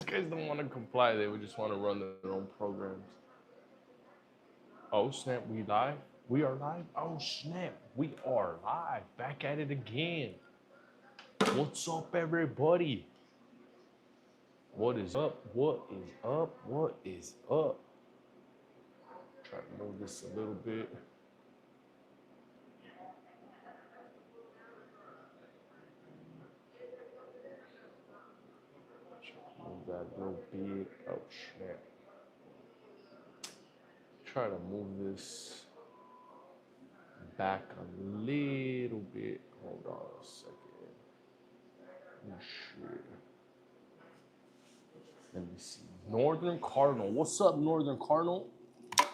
guys don't want to comply. They would just want to run their own programs. Oh snap, we live? We are live? Oh snap, we are live. Back at it again. What's up, everybody? What is up? What is up? What is up? Try to move this a little bit. Move that a little bit. Oh snap. Try to move this back a little bit. Hold on a second. Oh shit. Let me see. Northern Cardinal. What's up, Northern Cardinal? I'm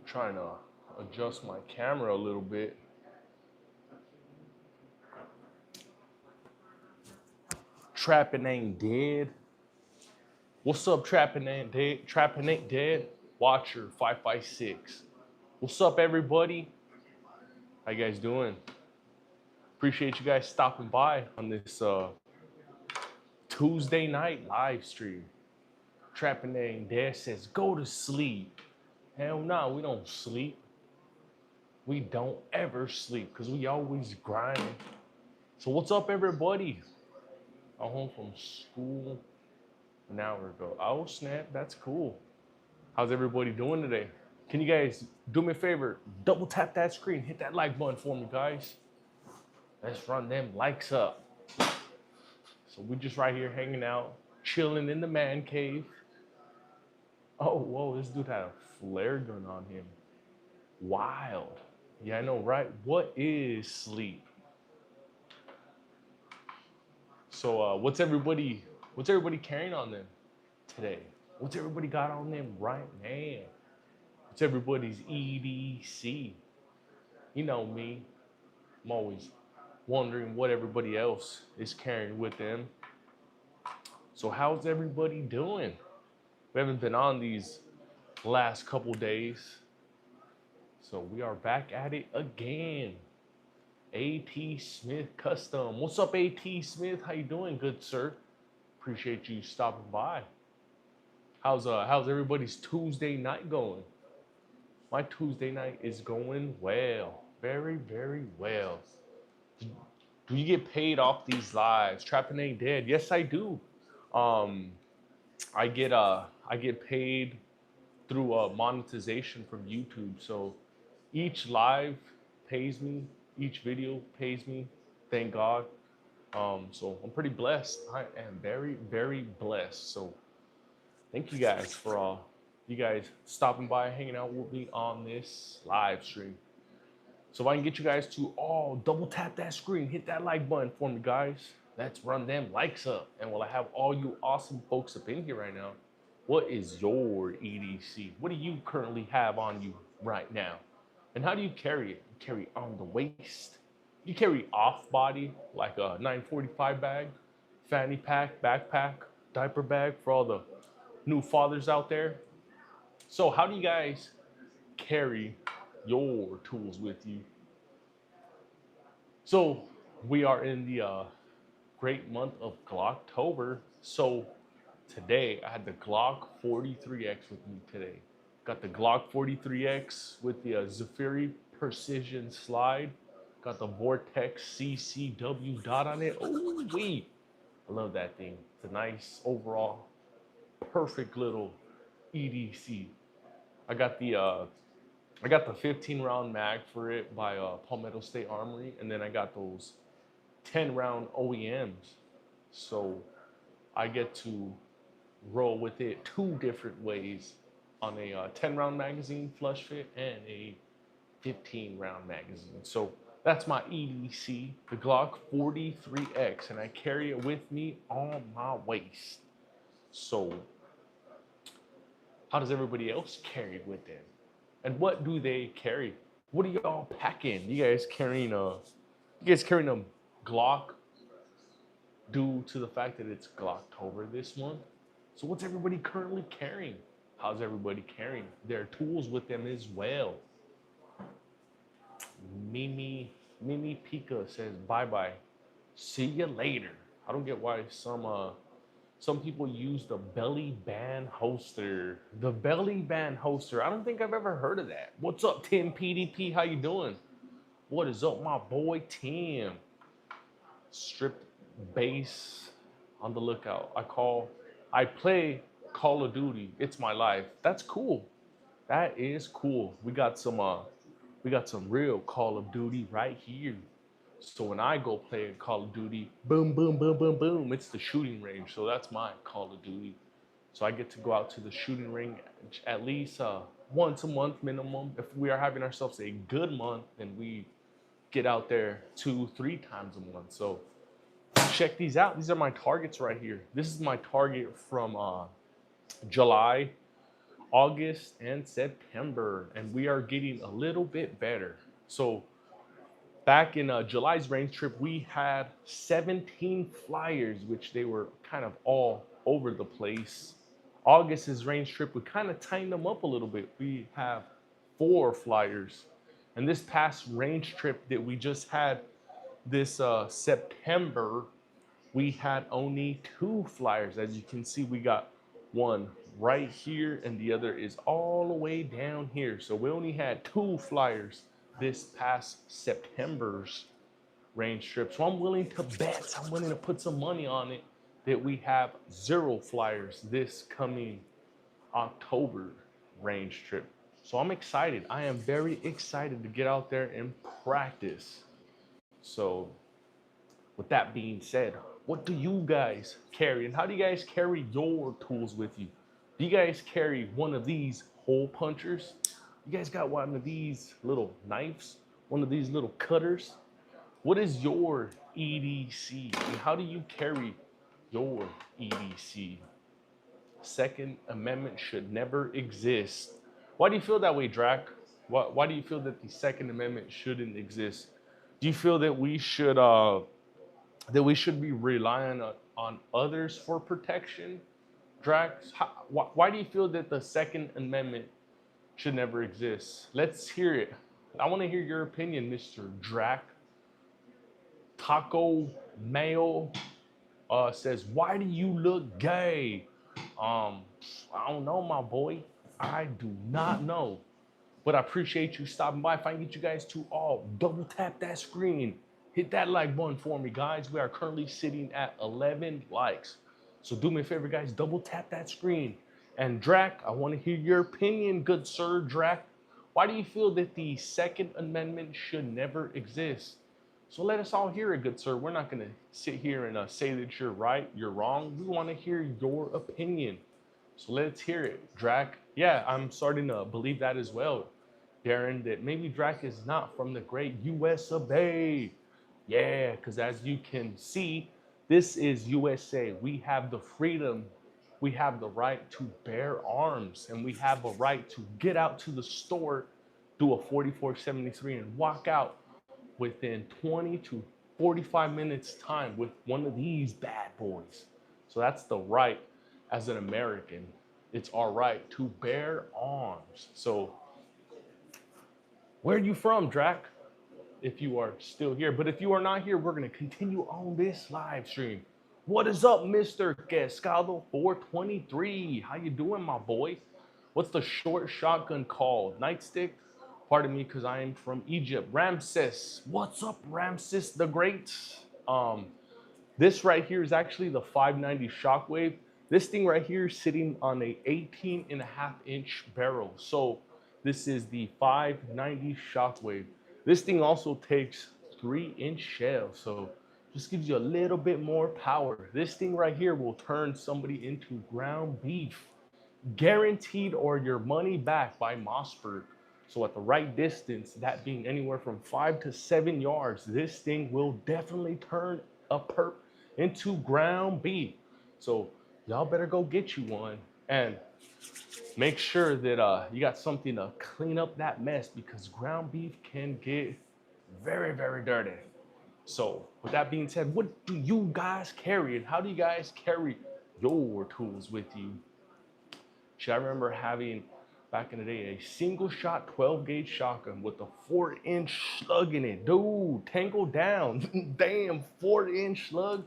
trying to adjust my camera a little bit. Trapping ain't dead. What's up, Trapping ain't dead? Trapping ain't dead. Watcher 556. What's up, everybody? How you guys doing? Appreciate you guys stopping by on this Tuesday night live stream. Trapping ain't dead says go to sleep. Hell no, we don't sleep. We don't ever sleep because we always grinding. So what's up, everybody? I'm home from school an hour ago. Oh snap, that's cool. How's everybody doing today? Can you guys do me a favor? Double tap that screen, hit that like button for me, guys. Let's run them likes up. So we just right here hanging out, chilling in the man cave. Oh, whoa, this dude had a flare gun on him. Wild. Yeah, I know, right? What is sleep? So what's everybody carrying on them today? What's everybody got on them right now? What's everybody's EDC? You know me. I'm always wondering what everybody else is carrying with them. So how's everybody doing? We haven't been on these last couple days. So we are back at it again. A.T. Smith Custom. What's up, A.T. Smith? How you doing, good sir? Appreciate you stopping by. How's everybody's Tuesday night going? My Tuesday night is going well. Very, very well. Do you get paid off these lives? Trapping ain't dead. Yes, I do. Um, I get paid through monetization from YouTube. So each live pays me, each video pays me. Thank God. So I'm pretty blessed. I am very, very blessed. So thank you guys for you guys stopping by, hanging out with me on this live stream. So if I can get you guys to all double tap that screen, hit that like button for me, guys. Let's run them likes up. And while I have all you awesome folks up in here right now, what is your EDC? What do you currently have on you right now? And how do you carry it? You carry on the waist. You carry off body like a 945 bag, fanny pack, backpack, diaper bag for all the new fathers out there. So how do you guys carry your tools with you? So we are in the great month of Glocktober. So today I had the Glock 43X with me today. Got the Glock 43X with the Zafiri Precision Slide. Got the Vortex CCW dot on it. Oh, wee. I love that thing. It's a nice overall, perfect little EDC. I got the 15 round mag for it by Palmetto State Armory, and then I got those 10 round OEMs. So I get to roll with it two different ways on a 10 round magazine flush fit and a 15 round magazine. So that's my EDC, the Glock 43X, and I carry it with me on my waist. So how does everybody else carry it with them? And what do they carry? What are y'all packing? You guys carrying a Glock due to the fact that it's Glocktober this month? So what's everybody currently carrying? How's everybody carrying their tools with them as well? Mimi Pika says bye bye. See you later. I don't get why some people use the belly band holster. The belly band holster. I don't think I've ever heard of that. What's up, Tim PDP? How you doing? What is up, my boy Tim? Stripped bass on the lookout. I play Call of Duty. It's my life. That's cool. That is cool. We got some real Call of Duty right here. So when I go play Call of Duty, boom, boom, boom, boom, boom, it's the shooting range. So that's my Call of Duty. So I get to go out to the shooting ring at least once a month minimum. If we are having ourselves a good month, then we get out there 2, 3 times a month. So check these out. These are my targets right here. This is my target from July, August, and September, and we are getting a little bit better. So back in July's range trip, we had 17 flyers, which they were kind of all over the place. August's range trip, we kind of tightened them up a little bit. We have 4 flyers. And this past range trip that we just had this September, we had only 2 flyers. As you can see, we got one right here and the other is all the way down here. So we only had 2 flyers this past September's range trip. So I'm willing to bet, I'm willing to put some money on it that we have 0 flyers this coming October range trip. So I'm excited. I am very excited to get out there and practice. So with that being said, what do you guys carry? And how do you guys carry your tools with you? Do you guys carry one of these hole punchers? You guys got one of these little knives? One of these little cutters? What is your EDC? And how do you carry your EDC? Second Amendment should never exist. Why do you feel that way, Drac? Why do you feel that the Second Amendment shouldn't exist? Do you feel that we should be relying on others for protection? Drax, why do you feel that the Second Amendment should never exist? Let's hear it. I want to hear your opinion, Mr. Drac. Taco Mayo says, why do you look gay? I don't know, my boy. I do not know. But I appreciate you stopping by. If I can get you guys to all double tap that screen, hit that like button for me, guys. We are currently sitting at 11 likes. So do me a favor, guys, double tap that screen. And Drac, I want to hear your opinion, good sir, Drac. Why do you feel that the Second Amendment should never exist? So let us all hear it, good sir. We're not going to sit here and say that you're right, you're wrong. We want to hear your opinion. So let's hear it, Drac. Yeah, I'm starting to believe that as well, Darren, that maybe Drac is not from the great US of A. Yeah, because as you can see, this is USA. We have the freedom, we have the right to bear arms, and we have a right to get out to the store, do a 4473, and walk out within 20 to 45 minutes time with one of these bad boys. So that's the right as an American. It's our right to bear arms. So where are you from, Drac? If you are still here. But if you are not here, we're going to continue on this live stream. What is up, Mr. Cascado 423? How you doing, my boy? What's the short shotgun called? Nightstick? Pardon me, because I am from Egypt. Ramses. What's up, Ramses the Great? This right here is actually the 590 Shockwave. This thing right here is sitting on a 18.5-inch barrel. So this is the 590 Shockwave. This thing also takes 3-inch shells, so just gives you a little bit more power. This thing right here will turn somebody into ground beef, guaranteed, or your money back by Mossberg. So at the right distance, that being anywhere from 5 to 7 yards, this thing will definitely turn a perp into ground beef. So y'all better go get you one and make sure that you got something to clean up that mess, because ground beef can get very, very dirty. So with that being said, what do you guys carry, and how do you guys carry your tools with you? I remember having back in the day, a single shot 12 gauge shotgun with a 4-inch slug in it. Dude, tangle down. Damn, 4-inch slug.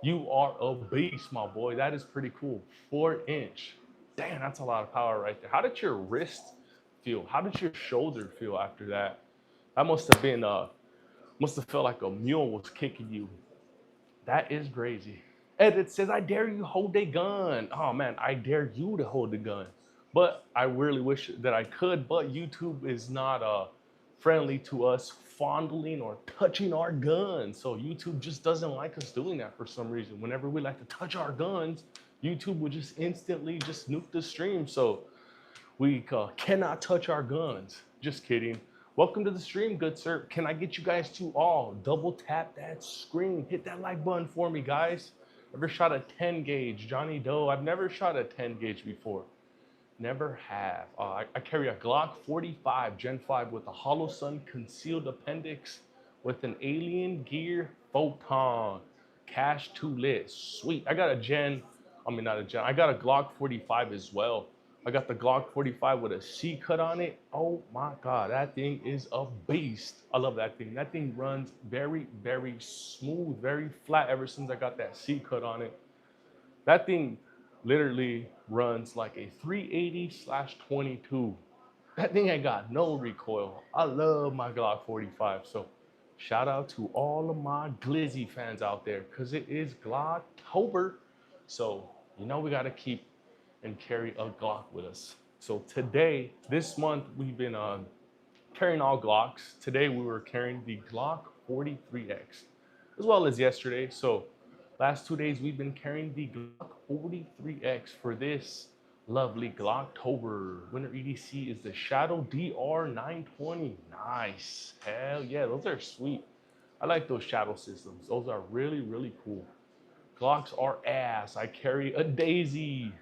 You are a beast, my boy. That is pretty cool. 4-inch. Damn, that's a lot of power right there. How did your wrist feel? How did your shoulder feel after that? That must have felt like a mule was kicking you. That is crazy. Edit says, I dare you hold a gun. Oh man, I dare you to hold a gun. But I really wish that I could, but YouTube is not friendly to us fondling or touching our guns. So YouTube just doesn't like us doing that for some reason. Whenever we like to touch our guns, YouTube will just instantly just nuke the stream. So we cannot touch our guns. Just kidding. Welcome to the stream, good sir. Can I get you guys to all double tap that screen? Hit that like button for me, guys. Ever shot a 10 gauge? Johnny Doe. I've never shot a 10 gauge before. Never have. I carry a Glock 45 Gen 5 with a Hollow Sun concealed appendix with an alien gear photon. Cash too lit. Sweet. I got a not a Gen. I got a Glock 45 as well. I got the Glock 45 with a C cut on it. Oh my God, that thing is a beast. I love that thing. That thing runs very, very smooth, very flat ever since I got that C cut on it. That thing literally runs like a 380/22. That thing ain't got no recoil. I love my Glock 45. So shout out to all of my Glizzy fans out there, because it is Glocktober. So you know we gotta keep and carry a Glock with us. So today, this month, we've been carrying all Glocks. Today we were carrying the Glock 43X, as well as yesterday. So last 2 days we've been carrying the Glock 43X for this lovely Glocktober. Winter EDC is the Shadow DR920. Nice. Hell yeah, those are sweet. I like those shadow systems. Those are really, really cool. Glocks are ass. I carry a Daisy.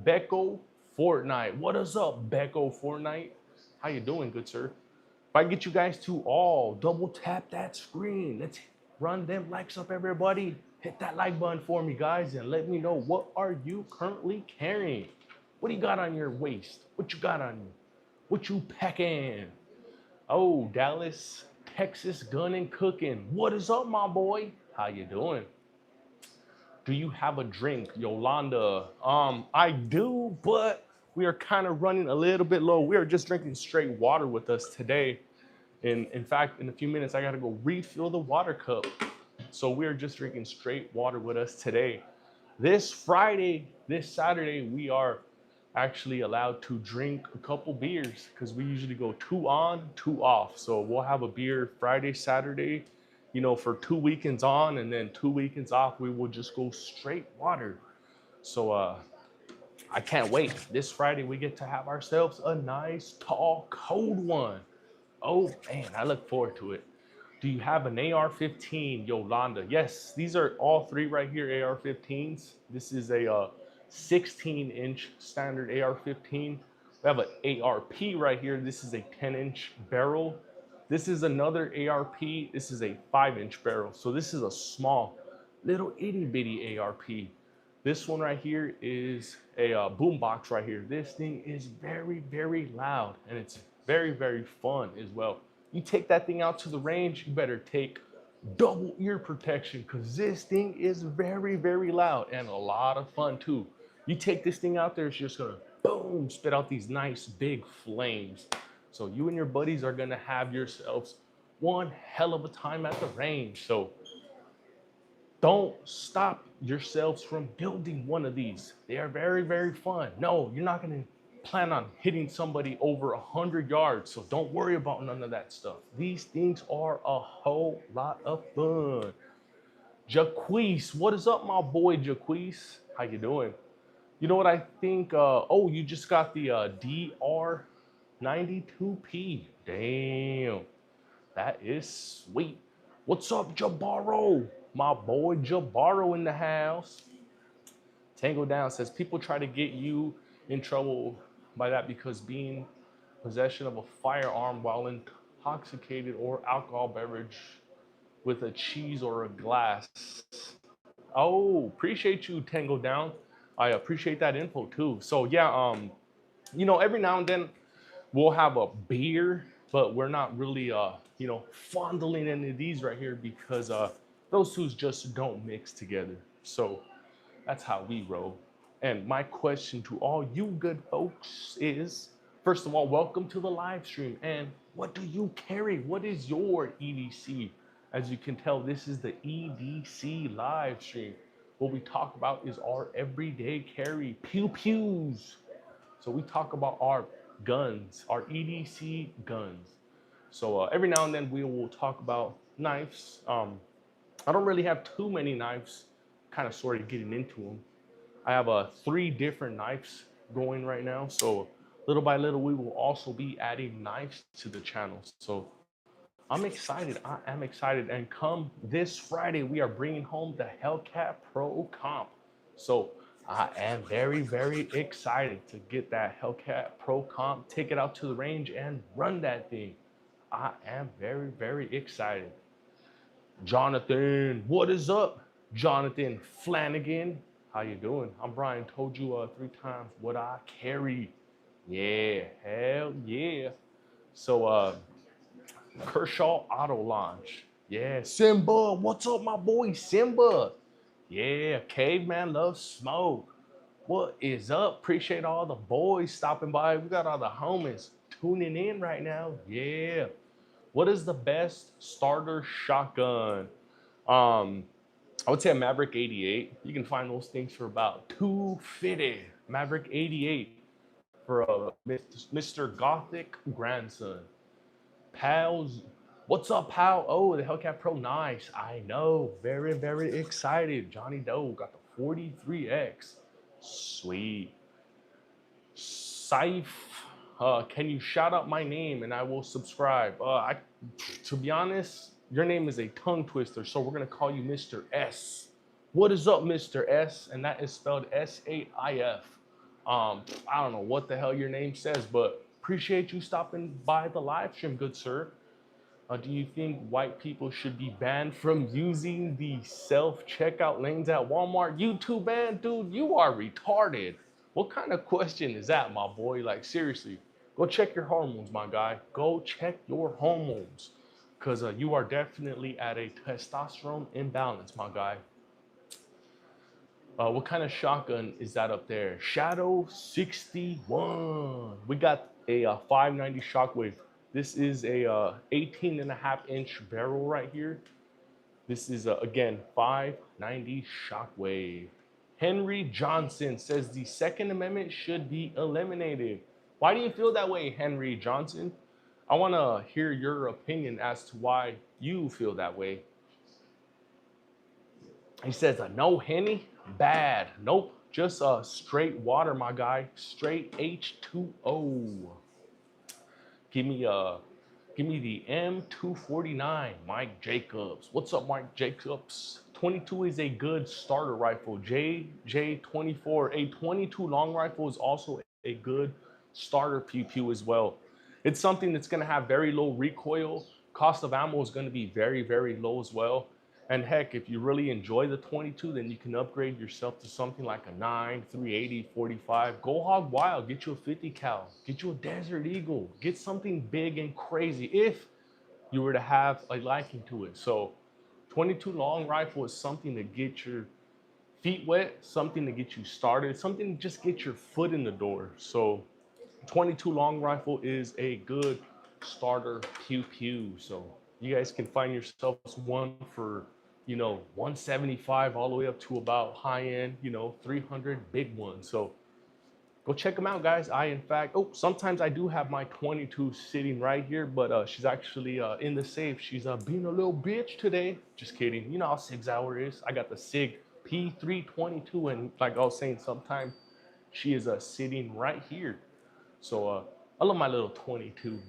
Becco Fortnite. What is up, Becco Fortnite? How you doing, good sir? If I get you guys to all double tap that screen, let's run them likes up, everybody. Hit that like button for me, guys, and let me know, what are you currently carrying? What do you got on your waist? What you got on you? What you packing? Oh, Dallas, Texas gunning cooking. What is up, my boy? How you doing? Do you have a drink, Yolanda? I do, but we are kind of running a little bit low. We are just drinking straight water with us today. And in fact, in a few minutes, I gotta go refill the water cup. So we are just drinking straight water with us today. This Friday, this Saturday, we are actually allowed to drink a couple beers, because we usually go 2 on, 2 off. So we'll have a beer Friday, Saturday, you know, for 2 weekends on, and then 2 weekends off, we will just go straight water. So I can't wait. This Friday, we get to have ourselves a nice, tall, cold one. Oh man, I look forward to it. Do you have an AR-15, Yolanda? Yes, these are all 3 right here, AR-15s. This is a 16-inch standard AR-15. We have an ARP right here. This is a 10-inch barrel. This is another ARP. This is a 5-inch barrel. So this is a small, little itty bitty ARP. This one right here is a boom box right here. This thing is very, very loud, and it's very, very fun as well. You take that thing out to the range, you better take double ear protection, because this thing is very, very loud and a lot of fun too. You take this thing out there, it's just gonna boom, spit out these nice big flames. So you and your buddies are gonna have yourselves one hell of a time at the range. So don't stop yourselves from building one of these. They are very, very fun. No, you're not gonna plan on hitting somebody over 100 yards, so don't worry about none of that stuff. These things are a whole lot of fun. Jaquise, what is up, my boy Jaquise? How you doing? You know what I think? Oh, you just got the DR92P. Damn, that is sweet. What's up, Jabaro? My boy Jabaro in the house. Tango Down says, people try to get you in trouble by that because being possession of a firearm while intoxicated or alcohol beverage with a cheese or a glass. Oh, appreciate you, Tango Down. I appreciate that info too. So yeah, You know, every now and then we'll have a beer, but we're not really, you know, fondling any of these right here because those two just don't mix together. So that's how we roll. And my question to all you good folks is, first of all, welcome to the live stream. And what do you carry? What is your EDC? As you can tell, this is the EDC live stream. What we talk about is our everyday carry, pew pews. So we talk about our guns, our EDC guns. So every now and then we will talk about knives. I don't really have too many knives, kind of sort of getting into them. I have 3 different knives going right now. So little by little, we will also be adding knives to the channel. So I'm excited. I am excited. And come this Friday, we are bringing home the Hellcat Pro Comp. So I am very, very excited to get that Hellcat Pro Comp, take it out to the range and run that thing. I am very, very excited. Jonathan, what is up? Jonathan Flanagan, how you doing? I'm Brian, told you 3 times what I carry. Yeah, hell yeah. So Kershaw Auto Launch. Yeah, Simba, what's up, my boy Simba? Yeah, Caveman loves smoke. What is up? Appreciate all the boys stopping by. We got all the homies tuning in right now. Yeah. What is the best starter shotgun? I would say a Maverick 88. You can find those things for about $250. Maverick 88 for a Mr. Gothic grandson. Pals, what's up, pal? Oh, the Hellcat Pro, nice. I know, very, very excited. Johnny Doe got the 43X. Sweet. Saif, can you shout out my name and I will subscribe? To be honest, your name is a tongue twister, so we're gonna call you Mr. S. What is up, Mr. S? And that is spelled S-A-I-F. I don't know what the hell your name says, but appreciate you stopping by the live stream, good sir. Do you think white people should be banned from using the self-checkout lanes at Walmart? You too banned? Dude, you are retarded. What kind of question is that, my boy? Like, seriously, go check your hormones, my guy. Go check your hormones. Because you are definitely at a testosterone imbalance, my guy. What kind of shotgun is that up there? Shadow 61. We got a 590 Shockwave. This is a 18.5-inch barrel right here. This is, again, 590 Shockwave. Henry Johnson says the Second Amendment should be eliminated. Why do you feel that way, Henry Johnson? I want to hear your opinion as to why you feel that way. He says, no Henny, bad. Nope, just straight water, my guy. Straight H2O. Give me the M249, Mike Jacobs. What's up, Mike Jacobs? 22 is a good starter rifle. JJ24, a 22 long rifle is also a good starter pew as well. It's something that's gonna have very low recoil. Cost of ammo is gonna be very, very low as well. And heck, if you really enjoy the 22, then you can upgrade yourself to something like a 9, 380, 45. Go hog wild, get you a 50 cal, get you a Desert Eagle, get something big and crazy if you were to have a liking to it. So 22 long rifle is something to get your feet wet, something to get you started, something to just get your foot in the door. So 22 long rifle is a good starter pew. So you guys can find yourselves one for, 175 all the way up to about high end, 300 big ones. So go check them out, guys. In fact, sometimes I do have my 22 sitting right here, but she's actually in the safe. She's being a little bitch today. Just kidding. You know how SIG Sauer is. I got the SIG P322, and like I was saying, sometimes she is sitting right here. So I love my little 22.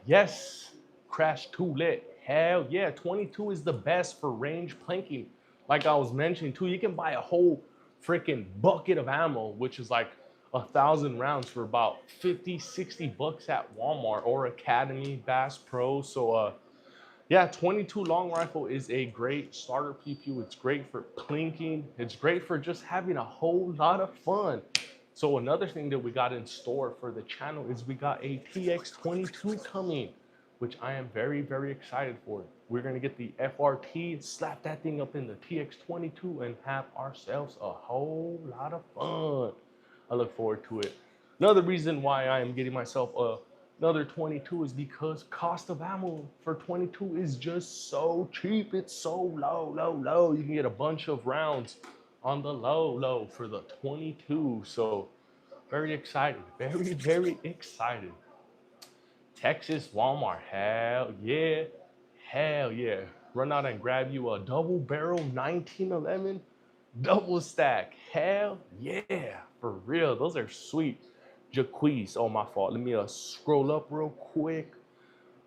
Yes, Crash 2 lit. Hell yeah, 22 is the best for range planking. Like I was mentioning too, you can buy a whole freaking bucket of ammo, which is like 1,000 rounds for about 50, 60 bucks at Walmart or Academy, Bass Pro. So yeah, 22 long rifle is a great starter PPU. It's great for plinking. It's great for just having a whole lot of fun. So another thing that we got in store for the channel is we got a TX22 coming, which I am very, very excited for. We're gonna get the FRT, slap that thing up in the TX22 and have ourselves a whole lot of fun. I look forward to it. Another reason why I am getting myself another 22 is because cost of ammo for 22 is just so cheap. It's so low. You can get a bunch of rounds on the low for the 22. So very excited, very excited. Texas Walmart, hell yeah. Run out and grab you a double barrel 1911 double stack. Hell yeah, for real. Those are sweet. Jaquez, oh my fault. Let me scroll up real quick.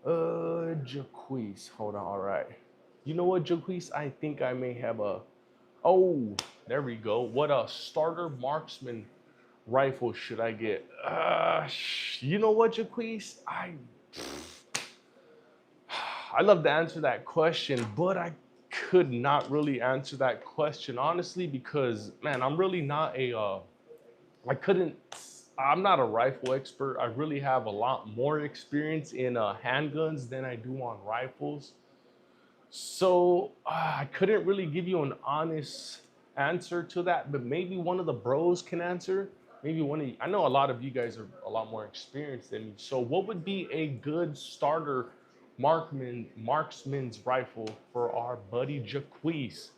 Jaquez, hold on. All right. You know what, Jaquez? I think I may have a. Oh, there we go. What a starter marksman rifle should I get? You know what, Jaquez? I love to answer that question, but I could not really answer that question honestly because man, I'm really not a I couldn't I'm not a rifle expert. I really have a lot more experience in handguns than I do on rifles. So I couldn't really give you an honest answer to that, but maybe one of the bros can answer. Maybe one of you, I know a lot of you guys are a lot more experienced than me. So what would be a good starter marksman's rifle for our buddy Jaquez?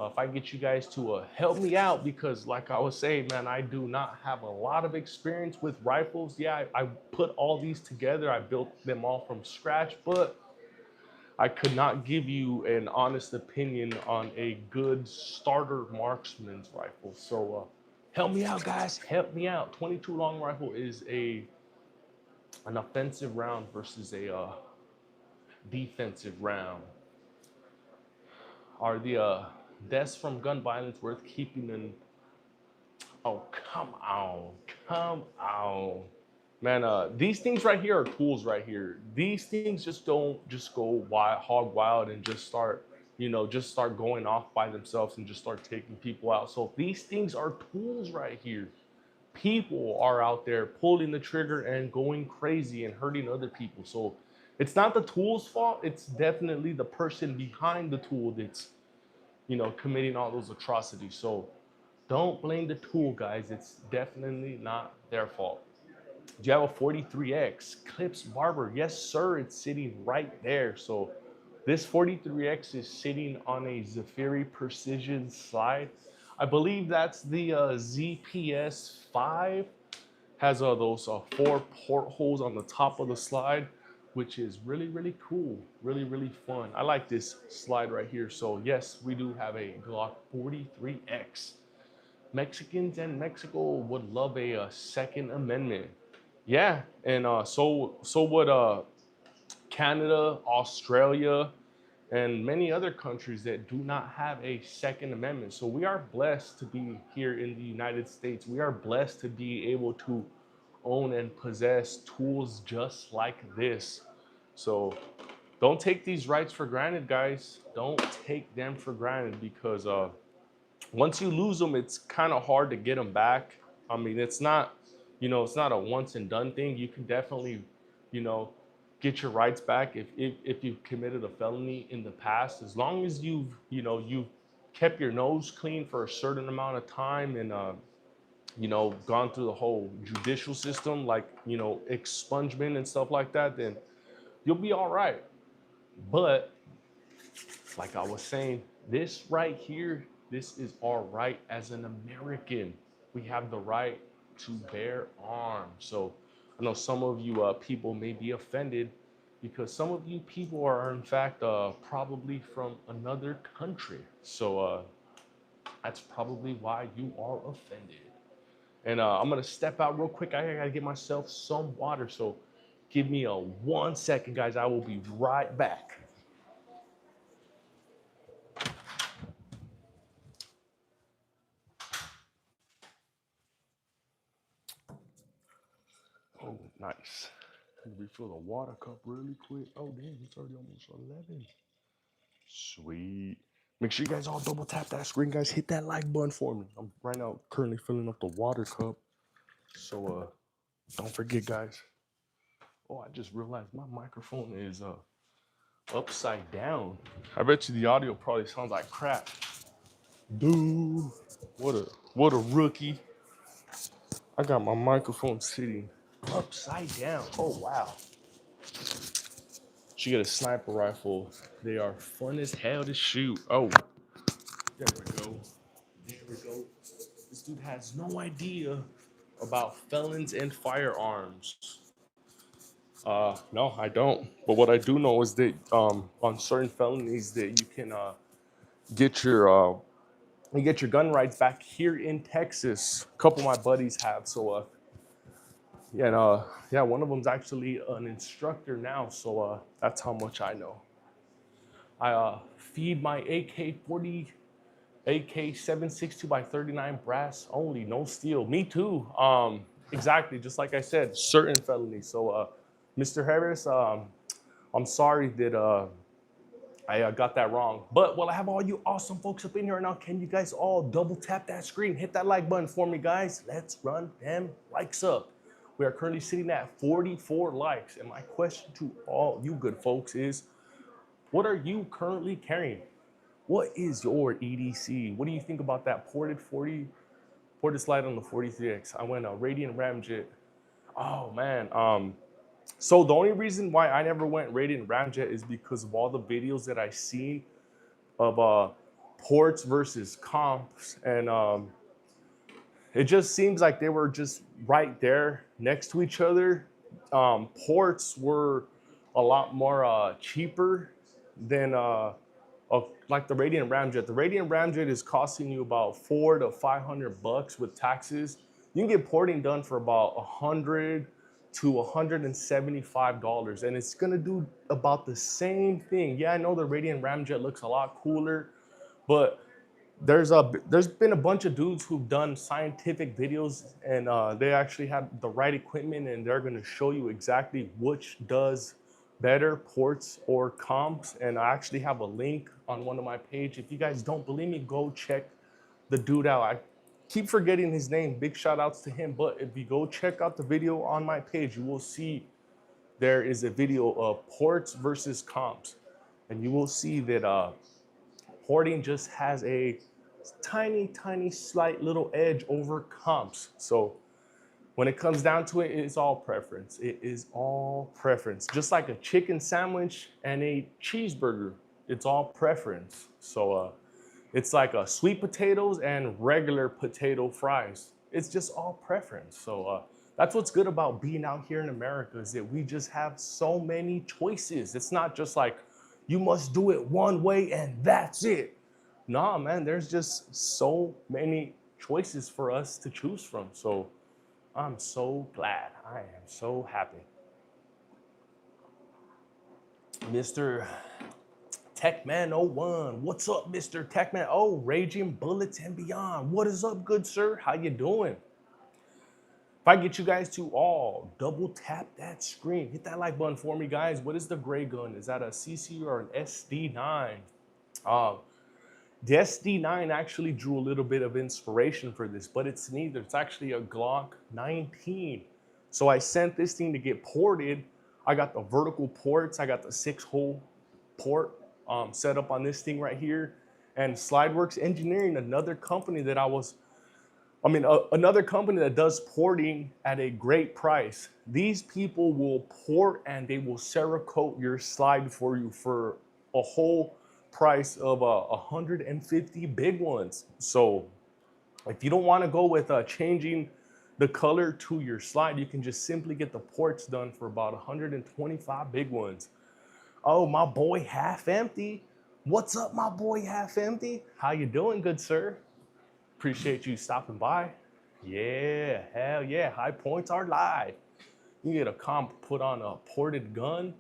If I get you guys to help me out, because like I was saying, man, I do not have a lot of experience with rifles. Yeah, I put all these together. I built them all from scratch, but I could not give you an honest opinion on a good starter marksman's rifle. So help me out, guys. Help me out. 22 long rifle is an offensive round versus a defensive round. Are the deaths from gun violence worth keeping in? Oh, come on, man. These things right here are tools right here. These things just don't just go wild, hog wild, and just start, just start going off by themselves and just start taking people out. So these things are tools right here. People are out there pulling the trigger and going crazy and hurting other people. So it's not the tool's fault. It's definitely the person behind the tool that's, committing all those atrocities. So don't blame the tool, guys. It's definitely not their fault. Do you have a 43X Clips Barber? Yes, sir. It's sitting right there. So this 43X is sitting on a Zafiri Precision slide. I believe that's the ZPS 5. Has those 4 portholes on the top of the slide, which is really, really cool. Really, really fun. I like this slide right here. So yes, we do have a Glock 43X. Mexicans and Mexico would love a Second Amendment. Yeah, and so would Canada, Australia, and many other countries that do not have a Second Amendment. So we are blessed to be here in the United States. We are blessed to be able to own and possess tools just like this. So don't take these rights for granted, guys. Don't take them for granted because once you lose them, it's kind of hard to get them back. I mean, it's not a once and done thing. You can definitely, you know, get your rights back if you've committed a felony in the past, as long as you've kept your nose clean for a certain amount of time and, gone through the whole judicial system, like, expungement and stuff like that, then you'll be all right. But like I was saying, this right here, this is our right as an American. We have the right to bear arms. So I know some of you people may be offended because some of you people are in fact probably from another country. So that's probably why you are offended. And I'm gonna step out real quick. I gotta get myself some water. So give me a 1 second, guys. I will be right back. Oh, nice. Refill the water cup really quick. Oh, damn, it's already almost 11. Sweet. Make sure you guys all double tap that screen, guys. Hit that like button for me. I'm right now currently filling up the water cup. So don't forget, guys. Oh, I just realized my microphone is upside down. I bet you the audio probably sounds like crap. Dude, what a rookie. I got my microphone sitting upside down. Oh wow. She got a sniper rifle. They are fun as hell to shoot. Oh, there we go. There we go. This dude has no idea about felons and firearms. No, I don't. But what I do know is that on certain felonies that you can get your you get your gun rights back here in Texas. A couple of my buddies have. So yeah, and yeah, one of them's actually an instructor now. So that's how much I know. I feed my AK-40, AK-762 by 39 brass only, no steel. Me too. Exactly, just like I said, certain felonies. So, Mr. Harris, I'm sorry that I got that wrong. But while I have all you awesome folks up in here right now, can you guys all double tap that screen? Hit that like button for me, guys. Let's run them likes up. We are currently sitting at 44 likes. And my question to all you good folks is, what are you currently carrying? What is your EDC? What do you think about that ported slide on the 43X? I went a Radiant Ramjet. Oh man. So the only reason why I never went Radiant Ramjet is because of all the videos that I seen of ports versus comps, and it just seems like they were just right there next to each other. Ports were a lot more cheaper than like the Radiant Ramjet. The Radiant Ramjet is costing you about $400 to $500 with taxes. You can get porting done for about $100 to $175, and it's gonna do about the same thing. Yeah, I know the Radiant Ramjet looks a lot cooler, but there's been a bunch of dudes who've done scientific videos, and they actually have the right equipment, and they're gonna show you exactly which does better, ports or comps. And I actually have a link on one of my page. If you guys don't believe me, go check the dude out. I keep forgetting his name. Big shout outs to him. But if you go check out the video on my page, you will see there is a video of ports versus comps. And you will see that porting just has a tiny, slight little edge over comps. So when it comes down to it, it's all preference. It is all preference. Just like a chicken sandwich and a cheeseburger, it's all preference. So it's like sweet potatoes and regular potato fries. It's just all preference. So that's what's good about being out here in America, is that we just have so many choices. It's not just like you must do it one way and that's it. Nah, man, there's just so many choices for us to choose from. So I'm so glad. I am so happy. Mr. Techman01. What's up, Mr. Techman? Oh, Raging Bullets and Beyond. What is up, good sir? How you doing? If I get you guys to all double tap that screen, hit that like button for me, guys. What is the gray gun? Is that a CC or an SD9? The SD9 actually drew a little bit of inspiration for this, but it's neither. It's actually a Glock 19. So I sent this thing to get ported. I got the vertical ports. I got the 6-hole port set up on this thing right here. And Slideworks Engineering, another company that another company that does porting at a great price. These people will port and they will Cerakote your slide for you for a whole price of 150 big ones. So if you don't want to go with changing the color to your slide, you can just simply get the ports done for about 125 big ones. Oh, my boy Half Empty. What's up, my boy Half Empty? How you doing, good sir? Appreciate you stopping by. Yeah, hell yeah, high points are live. You get a comp put on a ported gun.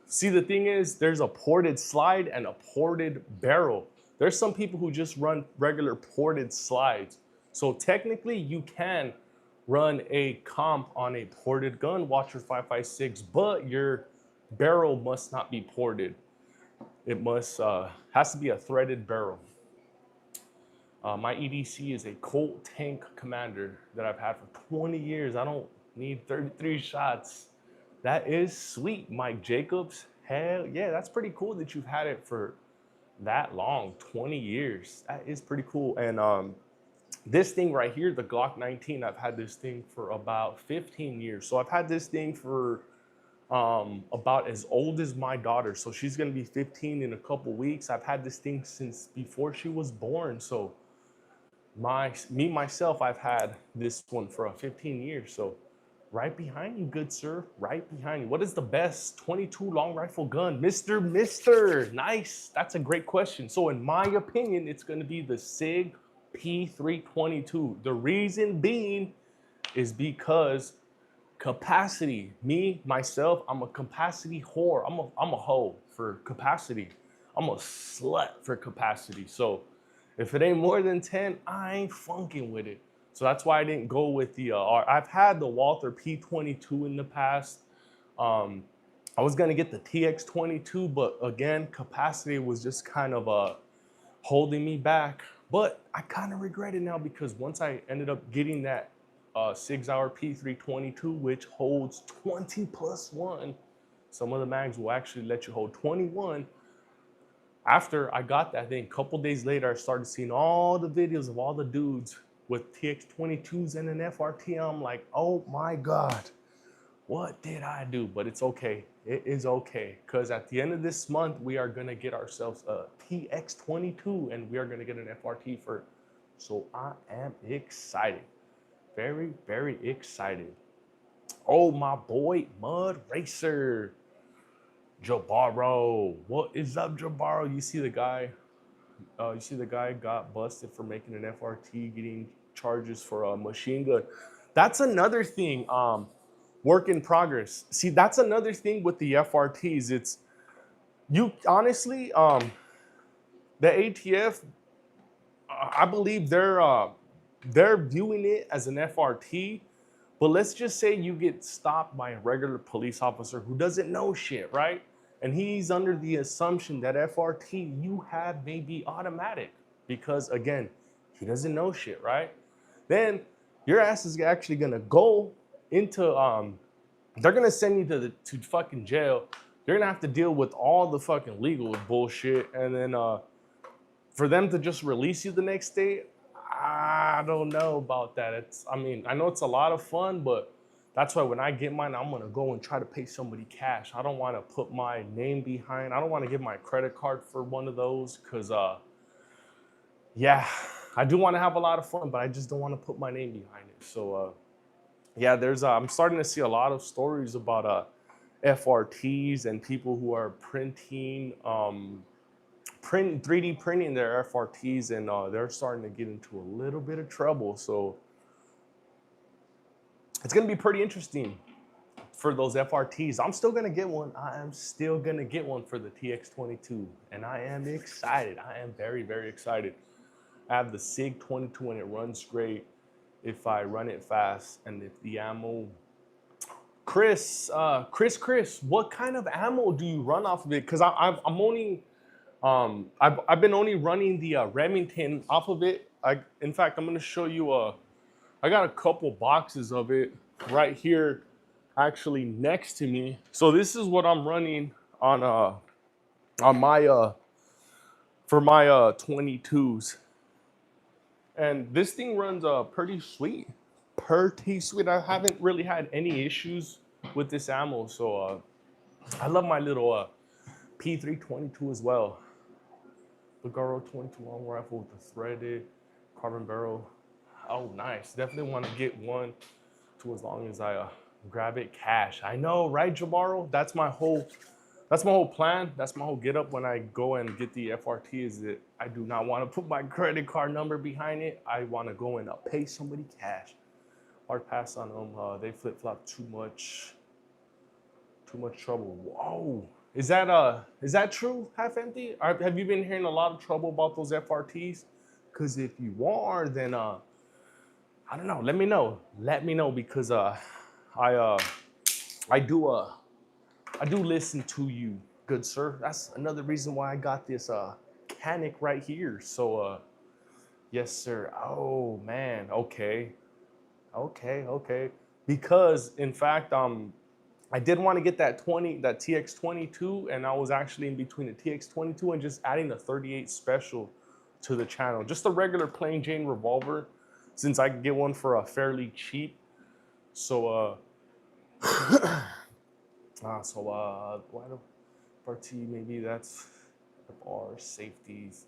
See, the thing is, there's a ported slide and a ported barrel. There's some people who just run regular ported slides. So technically, you can run a comp on a ported gun, Watcher 5.56, but your barrel must not be ported. It has to be a threaded barrel. My EDC is a Colt Tank Commander that I've had for 20 years. I don't need 33 shots. That is sweet, Mike Jacobs. Hell yeah, that's pretty cool that you've had it for that long, 20 years. That is pretty cool. And this thing right here, the Glock 19, I've had this thing for about 15 years. So I've had this thing for about as old as my daughter. So she's gonna be 15 in a couple weeks. I've had this thing since before she was born. So myself, I've had this one for 15 years. So right behind you, good sir, right behind you. What is the best 22 long rifle gun? Mister, nice. That's a great question. So in my opinion, it's gonna be the SIG P322. The reason being is because capacity. Myself, I'm a capacity whore. I'm a hoe for capacity. I'm a slut for capacity. So if it ain't more than 10, I ain't funking with it. So that's why I didn't go with the I've had the Walther P22 in the past. I was gonna get the TX22, but again, capacity was just kind of holding me back. But I kind of regret it now because once I ended up getting that 6-hour P322, which holds 20 plus 1, some of the mags will actually let you hold 21. After I got that thing, a couple days later, I started seeing all the videos of all the dudes with TX22s and an FRT. I'm like, oh my God, what did I do? But it's okay. It is okay. Because at the end of this month, we are going to get ourselves a TX22 and we are going to get an FRT for it. So I am excited. Very, very excited. Oh, my boy, Mud Racer. Jabaro. What is up, Jabaro? You see the guy got busted for making an FRT, getting charges for a machine gun. That's another thing. Work in progress. See, that's another thing with the FRTs. It's you honestly, the ATF, I believe they're viewing it as an FRT. But let's just say you get stopped by a regular police officer who doesn't know shit, right? And he's under the assumption that FRT you have may be automatic because, again, he doesn't know shit, right? Then your ass is actually gonna go into, they're gonna send you to fucking jail. You're gonna have to deal with all the fucking legal bullshit. And then for them to just release you the next day, I don't know about that. I mean, I know it's a lot of fun, but that's why when I get mine, I'm gonna go and try to pay somebody cash. I don't wanna put my name behind. I don't wanna give my credit card for one of those because, yeah, I do wanna have a lot of fun, but I just don't wanna put my name behind it. So, yeah, I'm starting to see a lot of stories about FRTs and people who are printing, 3D printing their FRTs, and they're starting to get into a little bit of trouble. So it's going to be pretty interesting for those FRTs. I'm still going to get one. I am still going to get one for the TX22, and I am excited. I am very, very excited. I have the SIG 22 and it runs great if I run it fast, and if the ammo. Chris, what kind of ammo do you run off of it? Because I'm only, I've been only running the Remington off of it. In fact, I'm gonna show you I got a couple boxes of it right here, actually next to me. So this is what I'm running on my for my 22s, and this thing runs pretty sweet. I haven't really had any issues with this ammo, so I love my little P322 as well. The Garo 22 long rifle with the threaded carbon barrel. Oh, nice. Definitely want to get one to as long as I grab it cash. I know, right, Jabaro? That's my whole plan. That's my whole get up when I go and get the FRT, is that I do not want to put my credit card number behind it. I want to go and pay somebody cash. Hard pass on them. They flip-flop too much trouble. Whoa. Is that true, Half Empty? Have you been hearing a lot of trouble about those FRTs? Because if you are, then I don't know. Let me know. Let me know, because I do listen to you, good sir. That's another reason why I got this Canic right here. So Yes, sir. Oh man. Okay. Okay. Because in fact, I did want to get that TX22, and I was actually in between the TX22 and just adding the 38 special to the channel. Just a regular plain Jane revolver, since I could get one for a fairly cheap. So why the RT, maybe that's our safeties.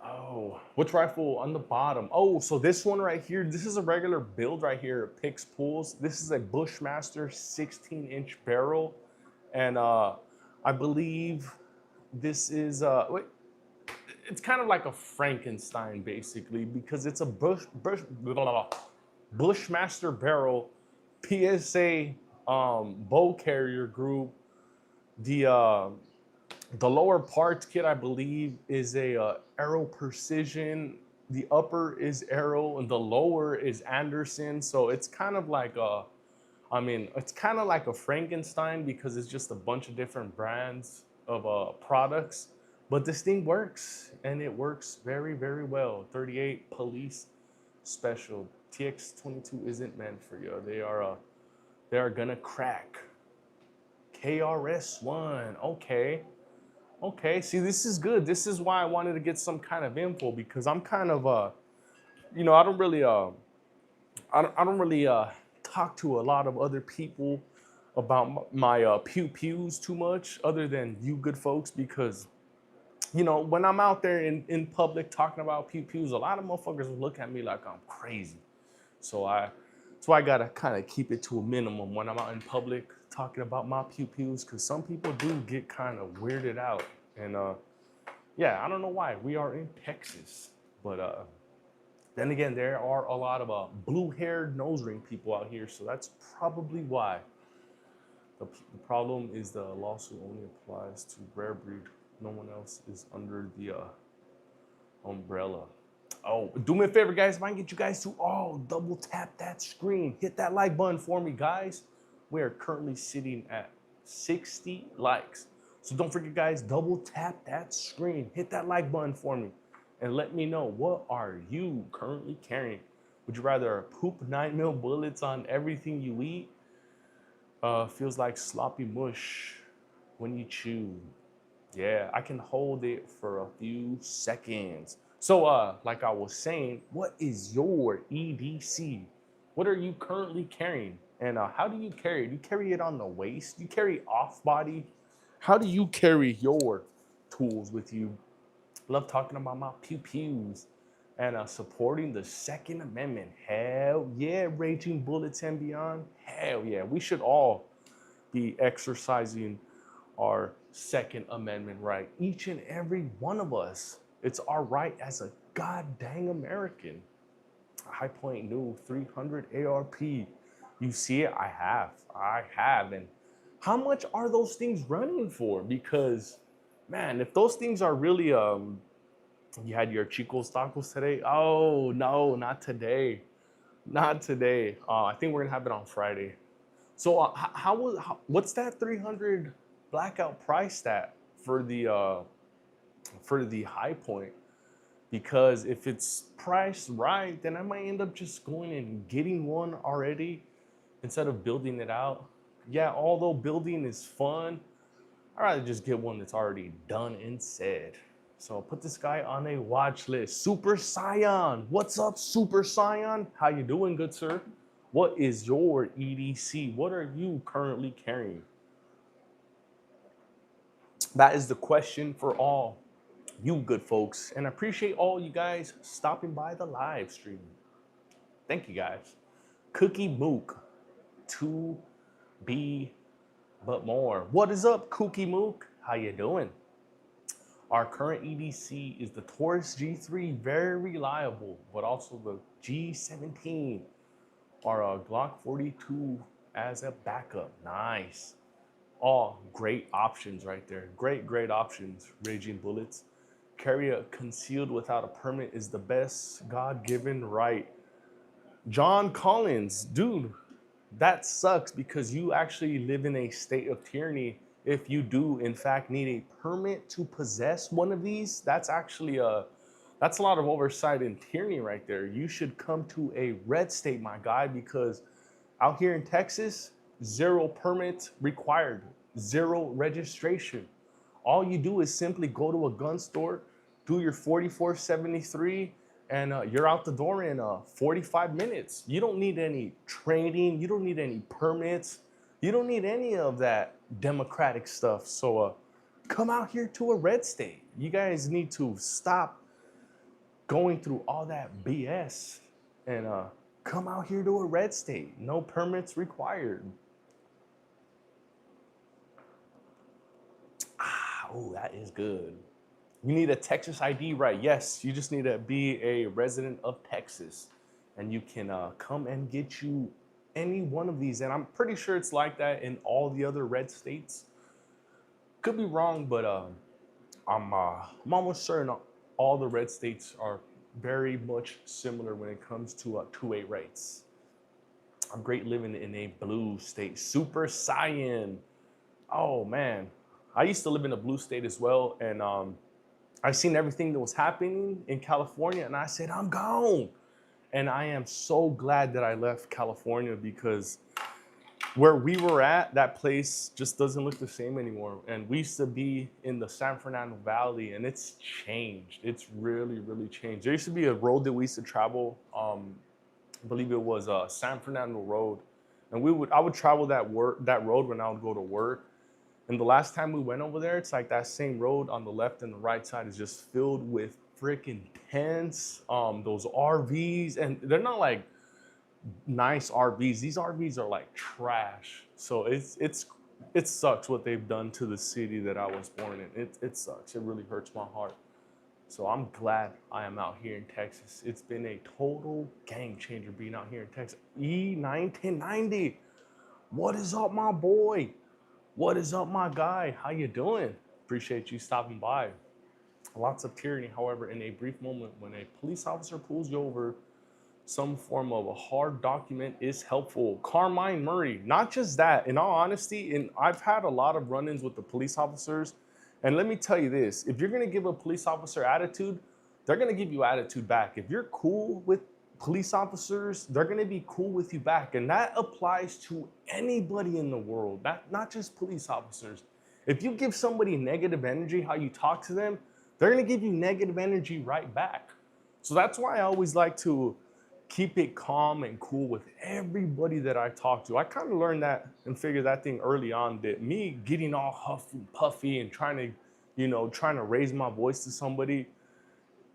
Oh, which rifle on the bottom? Oh, so this one right here, this is a regular build right here, picks pulls. This is a Bushmaster 16-inch barrel. And I believe this is, it's kind of like a Frankenstein basically, because it's a Bushmaster barrel, PSA bow carrier group. The the lower parts kit, I believe, is a Arrow Precision. The upper is Arrow, and the lower is Anderson. So it's kind of like a, I mean, it's kind of like a Frankenstein because it's just a bunch of different brands of products. But this thing works, and it works very, very well. 38 Police Special. TX22 isn't meant for you. They are gonna crack. KRS-One. Okay. Okay, see, this is good. This is why I wanted to get some kind of info, because I'm kind of I don't really I don't really talk to a lot of other people about my pew pews too much, other than you good folks, because when I'm out there in public talking about pew pews, a lot of motherfuckers look at me like I'm crazy. So that's why I gotta kind of keep it to a minimum when I'm out in public talking about my pew pews, because some people do get kind of weirded out. And yeah, I don't know why. We are in Texas, but then again, there are a lot of blue-haired nose ring people out here, so that's probably why. The problem is the lawsuit only applies to rare breed. No one else is under the umbrella. Oh, do me a favor, guys. If I can get you guys to all double tap that screen, hit that like button for me, guys. We are currently sitting at 60 likes. So don't forget, guys, double tap that screen, hit that like button for me, and let me know, what are you currently carrying? Would you rather poop 9mm bullets on everything you eat? Feels like sloppy mush when you chew. Yeah, I can hold it for a few seconds. So, like I was saying, what is your EDC? What are you currently carrying? And how do you carry it? Do you carry it on the waist? Do you carry off body? How do you carry your tools with you? Love talking about my pew pews and supporting the Second Amendment. Hell yeah, Raging Bullets and Beyond. Hell yeah, we should all be exercising our Second Amendment right. Each and every one of us. It's our right as a goddamn American. High Point new 300 ARP. You see it? I have. And how much are those things running for? Because, man, if those things are really, you had your Chicos tacos today? Oh, no, not today. Not today. I think we're gonna have it on Friday. So what's that 300 blackout price at for the High Point? Because if it's priced right, then I might end up just going and getting one already instead of building it out. Yeah, although building is fun, I'd rather just get one that's already done and said. So I'll put this guy on a watch list. Super Scion. What's up, Super Scion? How you doing, good sir? What is your EDC? What are you currently carrying? That is the question for all you good folks. And I appreciate all you guys stopping by the live stream. Thank you guys. Cookie Mook, to be but more. What is up, Cookie Mook? How you doing? Our current EDC is the Taurus G3, very reliable, but also the G17, our Glock 42 as a backup. Nice. All great options right there. Great options, Raging Bullets. Carry a concealed without a permit is the best God-given right. John Collins, dude, that sucks because you actually live in a state of tyranny. If you do, in fact, need a permit to possess one of these, that's actually That's a lot of oversight and tyranny right there. You should come to a red state, my guy, because out here in Texas, zero permits required, zero registration. All you do is simply go to a gun store, do your 4473, and you're out the door in 45 minutes. You don't need any training. You don't need any permits. You don't need any of that democratic stuff. So come out here to a red state. You guys need to stop going through all that BS and come out here to a red state. No permits required. Oh, that is good. You need a Texas ID, right? Yes, you just need to be a resident of Texas, and you can come and get you any one of these. And I'm pretty sure it's like that in all the other red states. Could be wrong, but I'm almost certain all the red states are very much similar when it comes to 2A rates. I'm great living in a blue state. Super Saiyan. Oh man, I used to live in a blue state as well, and I've seen everything that was happening in California, and I said, I'm gone. And I am so glad that I left California, because where we were at, that place just doesn't look the same anymore. And we used to be in the San Fernando Valley, and it's changed. It's really, really changed. There used to be a road that we used to travel. I believe it was San Fernando Road. And I would travel that road when I would go to work. And the last time we went over there, it's like that same road on the left and the right side is just filled with freaking tents, those RVs, and they're not like nice RVs. These RVs are like trash. So it sucks what they've done to the city that I was born in. It sucks. It really hurts my heart. So I'm glad I am out here in Texas. It's been a total game changer being out here in Texas. E1990. What is up, my boy? What is up, my guy? How you doing? Appreciate you stopping by. Lots of tyranny, however, in a brief moment when a police officer pulls you over, some form of a hard document is helpful. Carmine Murray, not just that, in all honesty, and I've had a lot of run-ins with the police officers, and let me tell you this, if you're gonna give a police officer attitude, they're gonna give you attitude back. If you're cool with police officers, they're gonna be cool with you back, and that applies to anybody in the world, not just police officers. If you give somebody negative energy, how you talk to them, they're gonna give you negative energy right back. So that's why I always like to keep it calm and cool with everybody that I talk to. I kind of learned that and figured that thing early on, that me getting all huffy and puffy and trying to raise my voice to somebody,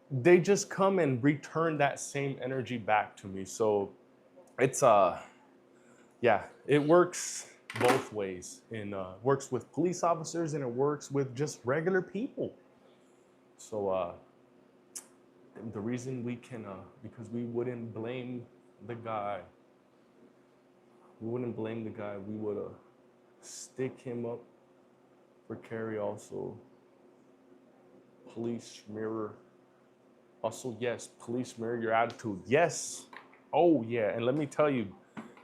they just come and return that same energy back to me. So it's yeah, it works both ways. And works with police officers and it works with just regular people. So the reason we can, because we wouldn't blame the guy. We wouldn't blame the guy. We would stick him up for carry also. Police mirror. Also, yes, police mirror your attitude. Yes. Oh, yeah. And let me tell you,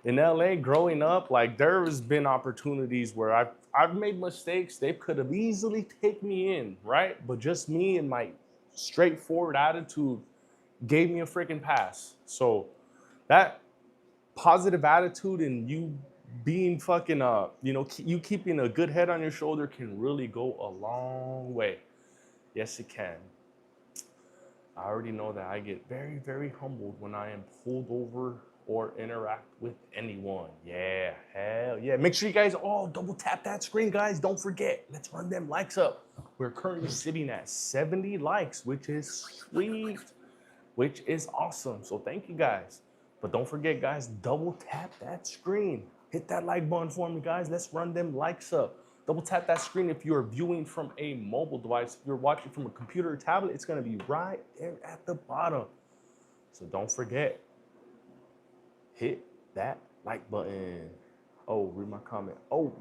in LA, growing up, like there has been opportunities where I've made mistakes. They could have easily taken me in, right? But just me and my straightforward attitude gave me a freaking pass. So that positive attitude and you being fucking you keeping a good head on your shoulder can really go a long way. Yes, it can. I already know that I get very, very humbled when I am pulled over or interact with anyone. Yeah, hell yeah. Make sure you guys all double tap that screen, guys. Don't forget, let's run them likes up. We're currently sitting at 70 likes, which is sweet, which is awesome. So thank you guys. But don't forget, guys, double tap that screen. Hit that like button for me, guys. Let's run them likes up. Double tap that screen if you're viewing from a mobile device. If you're watching from a computer or tablet, it's gonna be right there at the bottom. So don't forget, hit that like button. Oh, read my comment. Oh,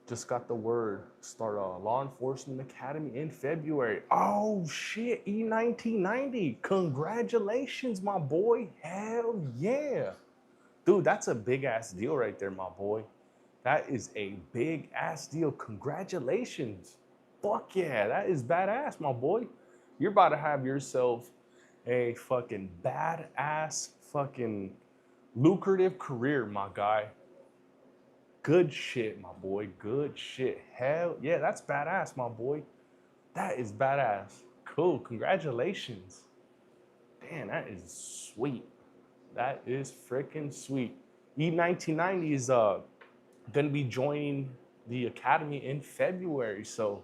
just got the word. Start a law enforcement academy in February. Oh shit, E1990. Congratulations, my boy. Hell yeah. Dude, that's a big ass deal right there, my boy. That is a big ass deal. Congratulations. Fuck yeah, that is badass, my boy. You're about to have yourself a fucking badass, fucking lucrative career, my guy. Good shit, my boy. Good shit. Hell yeah, that's badass, my boy. That is badass. Cool. Congratulations. Damn, that is sweet. That is freaking sweet. E1990 is gonna be joining the academy in February. So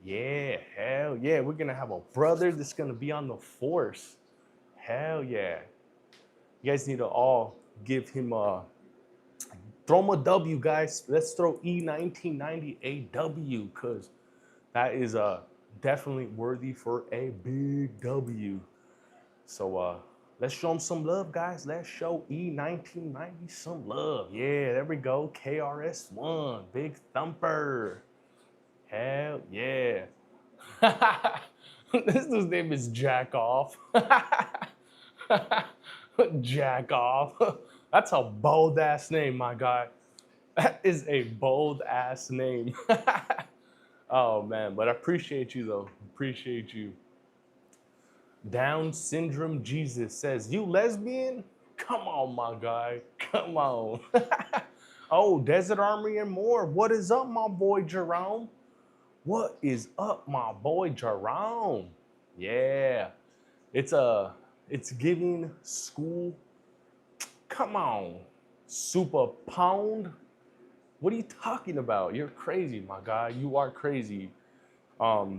yeah, hell yeah. We're gonna have a brother that's gonna be on the force. Hell yeah. You guys need to all give him a throw him a W, guys. Let's throw E1990 a W, because that is definitely worthy for a big W. So let's show him some love, guys. Let's show E1990 some love. Yeah, there we go. KRS1, big thumper. Hell yeah. This dude's name is Jack Off. Jack Off. That's a bold ass name, my guy. That is a bold ass name. Oh man, but I appreciate you though. Appreciate you. Down syndrome Jesus says, "You lesbian? Come on, my guy. Come on." Oh, Desert Army and more. What is up, my boy Jerome? What is up, my boy Jerome? Yeah. It's giving school. Come on. Super pound. What are you talking about? You're crazy, my guy. You are crazy.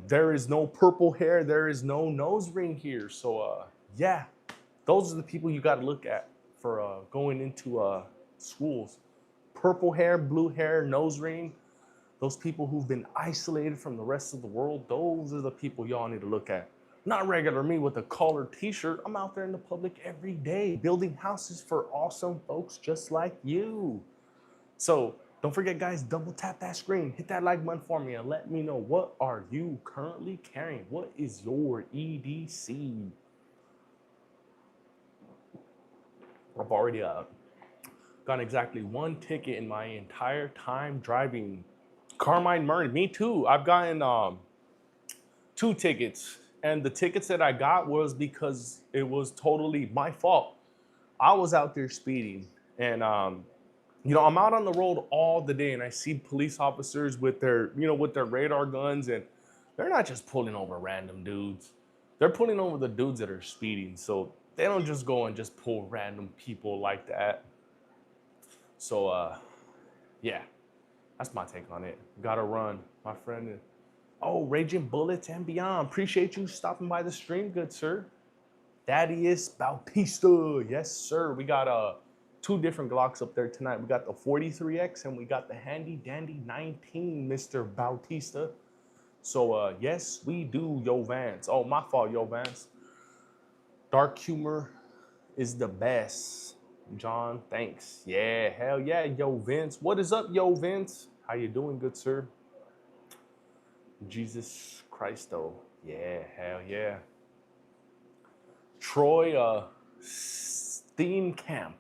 There is no purple hair. There is no nose ring here. So, yeah, those are the people you got to look at for going into schools. Purple hair, blue hair, nose ring. Those people who've been isolated from the rest of the world, those are the people y'all need to look at. Not regular me with a collared t-shirt. I'm out there in the public every day building houses for awesome folks just like you. So don't forget, guys, double tap that screen, hit that like button for me, and let me know, what are you currently carrying? What is your EDC? I've already got exactly one ticket in my entire time driving. Carmine Murray, me too. I've gotten 2 tickets, and the tickets that I got was because it was totally my fault. I was out there speeding, and I'm out on the road all the day, and I see police officers with their, with their radar guns, and they're not just pulling over random dudes. They're pulling over the dudes that are speeding. So they don't just go and just pull random people like that. So, yeah, that's my take on it. Gotta run, my friend. Oh, Raging Bullets and Beyond. Appreciate you stopping by the stream, good sir. Thaddeus Bautista. Yes, sir. We got 2 different Glocks up there tonight. We got the 43X and we got the handy dandy 19, Mr. Bautista. So yes, we do, Yo Vance. Oh, my fault, Yo Vance. Dark humor is the best. John, thanks. Yeah, hell yeah, Yo Vince. What is up, Yo Vince? How you doing, good sir? Jesus Christo. Yeah, hell yeah. Troy Steenkamp.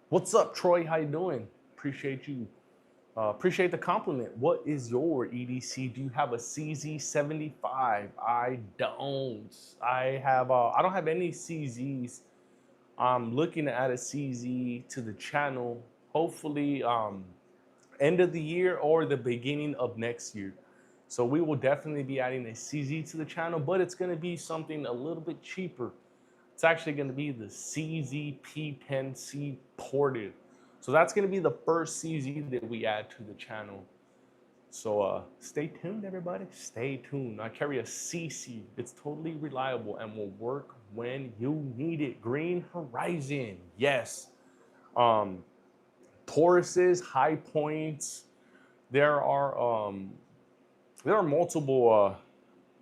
What's up, Troy? How you doing? Appreciate you. Appreciate the compliment. What is your EDC? Do you have a CZ75? I don't. I don't have any CZs. I'm looking to add a CZ to the channel. Hopefully, end of the year or the beginning of next year. So we will definitely be adding a CZ to the channel, but it's going to be something a little bit cheaper. It's actually going to be the CZ-P10C ported. So that's going to be the first CZ that we add to the channel. So stay tuned, everybody. Stay tuned. I carry a CC. It's totally reliable and will work when you need it. Green Horizon. Yes. Tauruses, High Points. There are multiple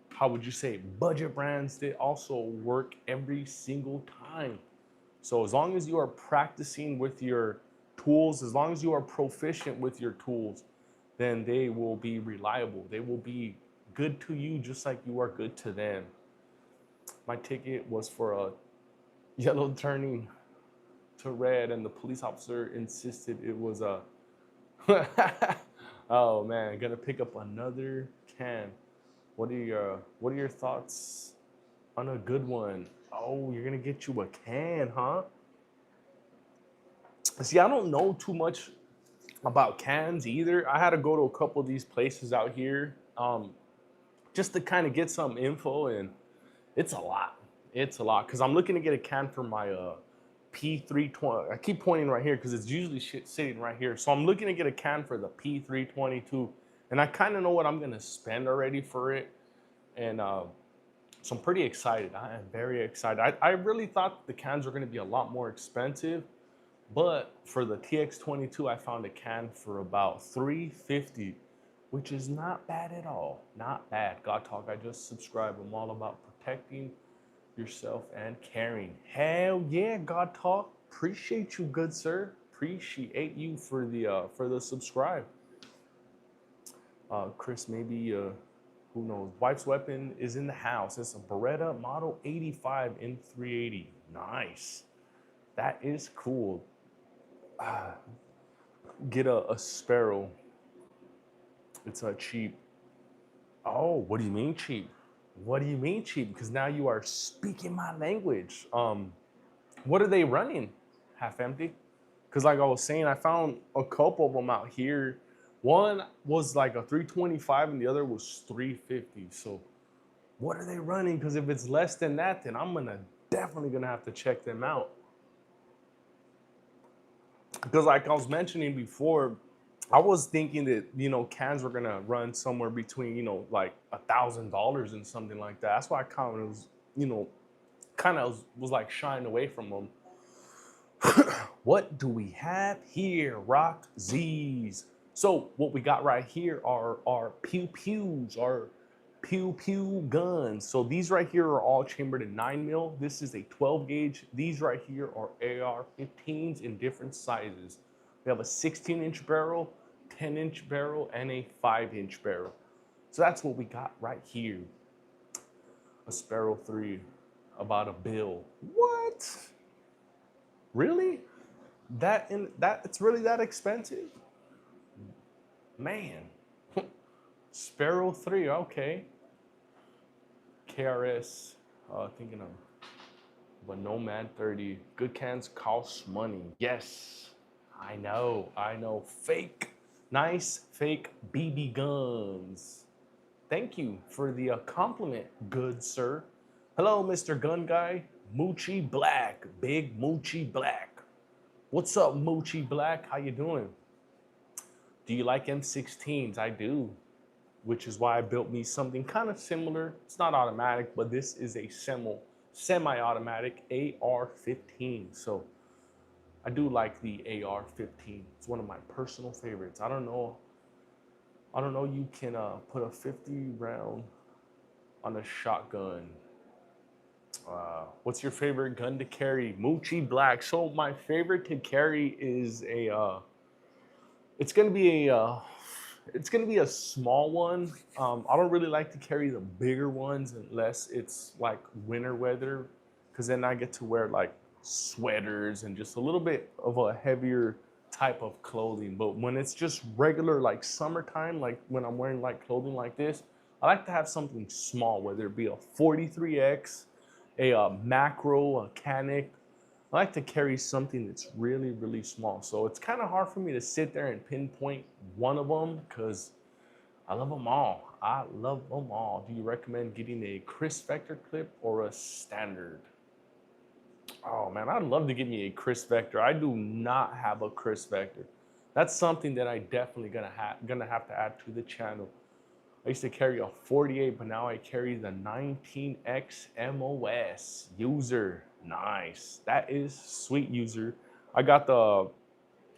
how would you say, budget brands that also work every single time. So as long as you are practicing with your tools, as long as you are proficient with your tools, then they will be reliable. They will be good to you just like you are good to them. My ticket was for a yellow turning to red, and the police officer insisted it was a oh man, gonna pick up another can. What are your thoughts on a good one. Oh, you're gonna get you a can, huh? See, I don't know too much about cans either. I had to go to a couple of these places out here, just to kind of get some info, and it's a lot. It's a lot because I'm looking to get a can for my P320. I keep pointing right here because it's usually sitting right here. So I'm looking to get a can for the P322, and I kind of know what I'm gonna spend already for it, and so I'm pretty excited. I am very excited. I really thought the cans were gonna be a lot more expensive, but for the TX22, I found a can for about $3.50, which is not bad at all. Not bad. God Talk, I just subscribed. I'm all about protecting yourself and caring. Hell yeah, God Talk. Appreciate you, good sir. Appreciate you for the subscribe. Chris, maybe who knows? Wife's weapon is in the house. It's a Beretta Model 85 in 380. Nice. That is cool. Get a Sparrow. It's cheap. Oh, what do you mean cheap? What do you mean cheap? Because now you are speaking my language. What are they running? Half empty? Because like I was saying, I found a couple of them out here. One was like a 325 and the other was 350. So what are they running? Because if it's less than that, then I'm definitely gonna have to check them out. Because like I was mentioning before, I was thinking that, cans were gonna run somewhere between, like $1,000 and something like that. That's why I kind of was, was like shying away from them. What do we have here? Rock Z's. So what we got right here are our pew pews, our pew pew guns. So these right here are all chambered in 9mm. This is a 12 gauge. These right here are AR-15s in different sizes. We have a 16-inch barrel, 10-inch barrel, and a 5-inch barrel. So that's what we got right here. A Sparrow 3, about $1 bill. What? Really? It's really that expensive? Man. Sparrow 3, okay. KRS, thinking of but Nomad 30. Good cans cost money. Yes, I know. Fake, nice fake BB guns. Thank you for the compliment, good sir. Hello, Mr. Gun Guy. Moochie Black, Big Moochie Black. What's up, Moochie Black? How you doing? Do you like M16s? I do, which is why I built me something kind of similar. It's not automatic, but this is a semi-automatic AR-15. So I do like the AR-15. It's one of my personal favorites. I don't know. You can put a 50 round on a shotgun. What's your favorite gun to carry? Moochie Black. So my favorite to carry is it's gonna be a small one. I don't really like to carry the bigger ones unless it's like winter weather, because then I get to wear like sweaters and just a little bit of a heavier type of clothing. But when it's just regular like summertime, like when I'm wearing like clothing like this, I like to have something small, whether it be a 43X, a macro, a canic. I like to carry something that's really, really small. So it's kind of hard for me to sit there and pinpoint one of them because I love them all. Do you recommend getting a Chris Vector clip or a standard? Oh man, I'd love to get me a Chris Vector. I do not have a Chris Vector. That's something that I definitely gonna have to add to the channel. I used to carry a 48, but now I carry the 19X MOS. User, nice. That is sweet, user. I got the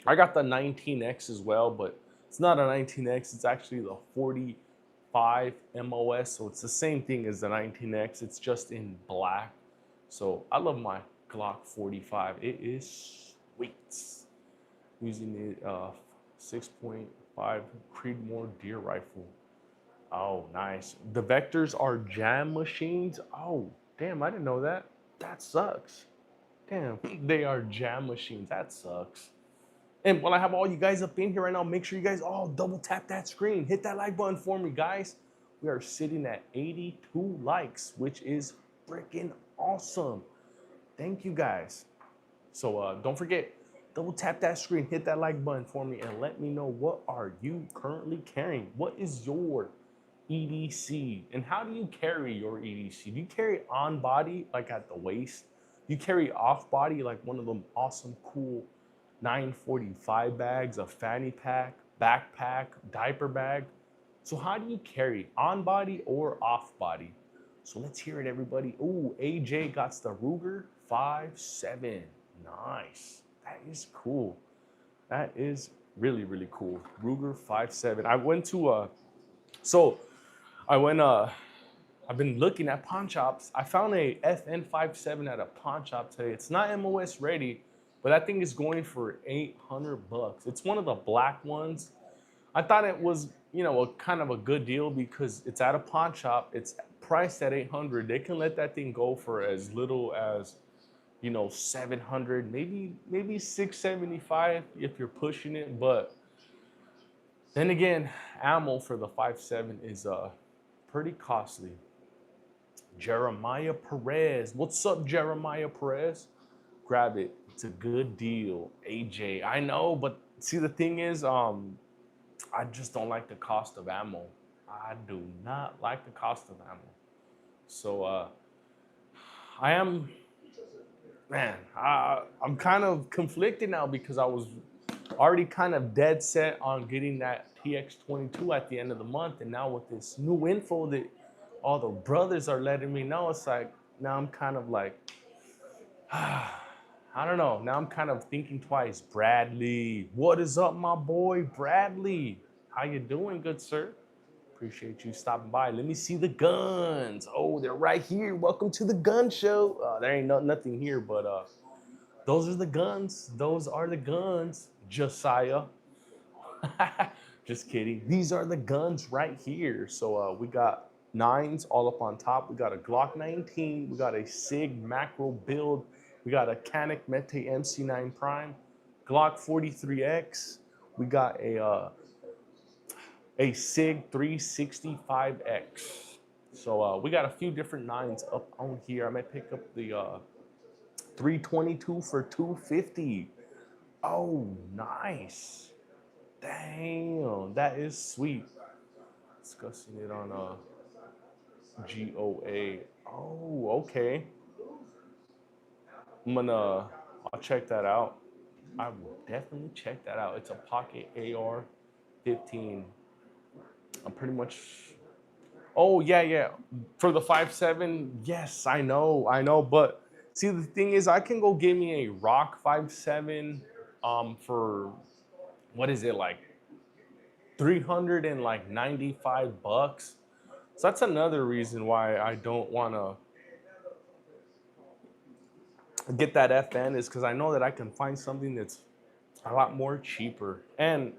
19X as well, but it's not a 19X. It's actually the 45 MOS. So it's the same thing as the 19X. It's just in black. So I love my Glock 45. It is sweet. Using the 6.5 Creedmoor deer rifle. Oh, nice. The Vectors are jam machines. Oh, damn, I didn't know that. That sucks. Damn, they are jam machines. That sucks. And while I have all you guys up in here right now, make sure you guys all double tap that screen. Hit that like button for me, guys. We are sitting at 82 likes, which is freaking awesome. Thank you guys. So don't forget, double tap that screen, hit that like button for me, and let me know what are you currently carrying. What is your EDC, and how do you carry your EDC? Do you carry on body like at the waist? Do you carry off body like one of them awesome, cool 945 bags, a fanny pack, backpack, diaper bag? So how do you carry on body or off body? So let's hear it, everybody. Ooh, AJ got the Ruger 5.7. Nice. That is cool. That is really, really cool. Ruger 5.7. I went to so I went I've been looking at pawn shops. I found a FN 5.7 at a pawn shop today. It's not MOS ready, but that thing is going for 800 bucks. It's one of the black ones. I thought it was, you know, a kind of a good deal because it's at a pawn shop. It's priced at 800. They can let that thing go for as little as, you know, 700, maybe 675 if you're pushing it. But then again, ammo for the 5.7 is pretty costly. Jeremiah Perez. What's up, Jeremiah Perez? Grab it. It's a good deal. AJ. I know, but see, the thing is, I just don't like the cost of ammo. I do not like the cost of ammo. So I am, man, I'm kind of conflicted now because I was already kind of dead set on getting that TX22 at the end of the month. And now with this new info that all the brothers are letting me know, it's like, now I'm kind of like, I don't know. Now I'm kind of thinking twice. Bradley, what is up, my boy? Bradley, how you doing, good sir? Appreciate you stopping by. Let me see the guns. Oh, they're right here. Welcome to the gun show. There ain't nothing here, but those are the guns. Those are the guns, Josiah. Just kidding. These are the guns right here. So we got 9s all up on top. We got a Glock 19. We got a SIG macro build. We got a Canik Mete MC9 Prime, Glock 43X. We got a SIG 365X. So we got a few different 9s up on here. I might pick up the 322 for 250. Oh, nice. Damn, that is sweet. Discussing it on GOA. Oh, okay. I'll check that out. I will definitely check that out. It's a pocket AR-15. I'm pretty much, oh yeah. For the 5.7, yes, I know. But see, the thing is, I can go get me a Rock 5.7 for, what is it, like 395 bucks. So that's another reason why I don't want to get that FN, is because I know that I can find something that's a lot more cheaper. And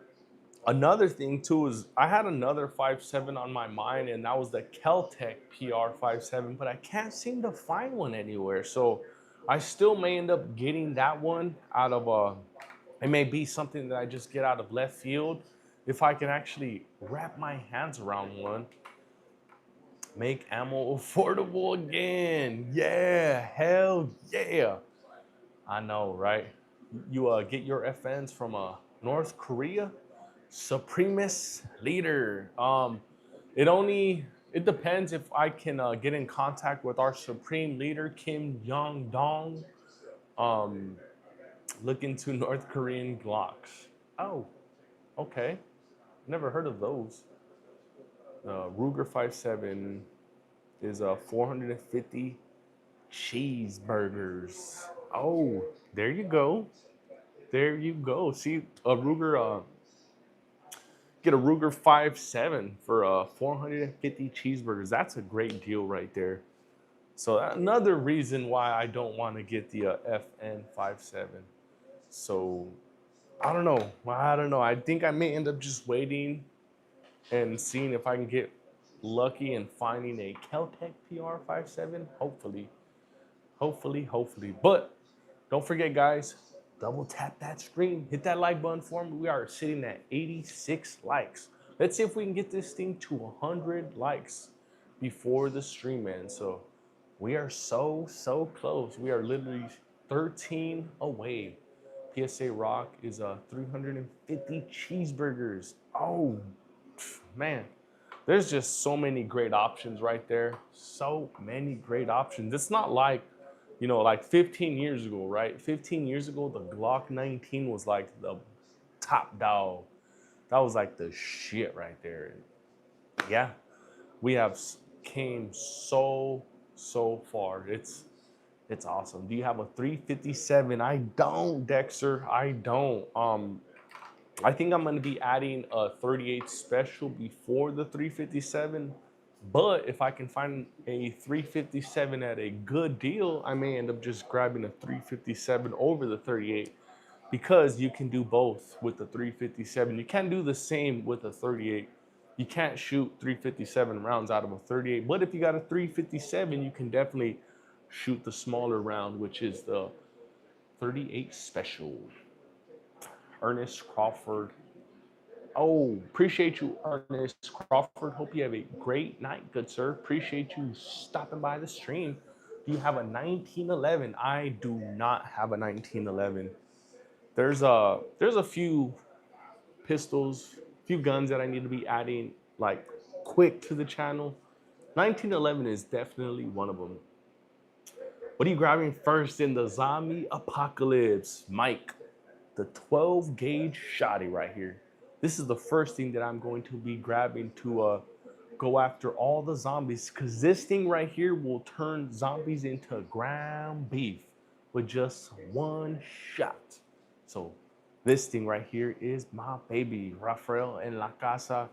another thing too is I had another 5.7 on my mind, and that was the Keltec PR 5.7, but I can't seem to find one anywhere. So I still may end up getting that one out of it may be something that I just get out of left field. If I can actually wrap my hands around one, make ammo affordable again. Yeah, hell yeah. I know, right? You get your FNs from North Korea, Supremacist leader. It depends if I can get in contact with our supreme leader, Kim Jong-dong. Look into North Korean Glocks. Oh, okay. Never heard of those. Ruger 5.7 is 450 cheeseburgers. Oh, there you go. There you go. See, a Ruger, get a Ruger 5.7 for 450 cheeseburgers. That's a great deal right there. So another reason why I don't want to get the FN 5.7. So I don't know. I think I may end up just waiting and seeing if I can get lucky and finding a Keltec PR 5.7. Hopefully. But don't forget, guys, double tap that screen. Hit that like button for me. We are sitting at 86 likes. Let's see if we can get this thing to 100 likes before the stream ends. So We are so close. We are literally 13 away. PSA Rock is 350 cheeseburgers. Oh, man. There's just so many great options right there. So many great options. It's not like, like 15 years ago, right? 15 years ago, the Glock 19 was like the top dog. That was like the shit right there. Yeah, we have came so far. It's awesome. Do you have a 357? I don't, Dexter. I don't. I think I'm gonna be adding a 38 special before the 357. But if I can find a 357 at a good deal, I may end up just grabbing a 357 over the 38 because you can do both with the 357. You can't do the same with a 38. You can't shoot 357 rounds out of a 38. But if you got a 357, you can definitely shoot the smaller round, which is the 38 special. Ernest Crawford. Oh, appreciate you, Ernest Crawford. Hope you have a great night, good sir. Appreciate you stopping by the stream. Do you have a 1911? I do not have a 1911. There's a few pistols, few guns that I need to be adding like quick to the channel. 1911 is definitely one of them. What are you grabbing first in the zombie apocalypse? Mike, the 12 gauge shotty right here. This is the first thing that I'm going to be grabbing to go after all the zombies, because this thing right here will turn zombies into ground beef with just one shot. So this thing right here is my baby. Rafael en la casa.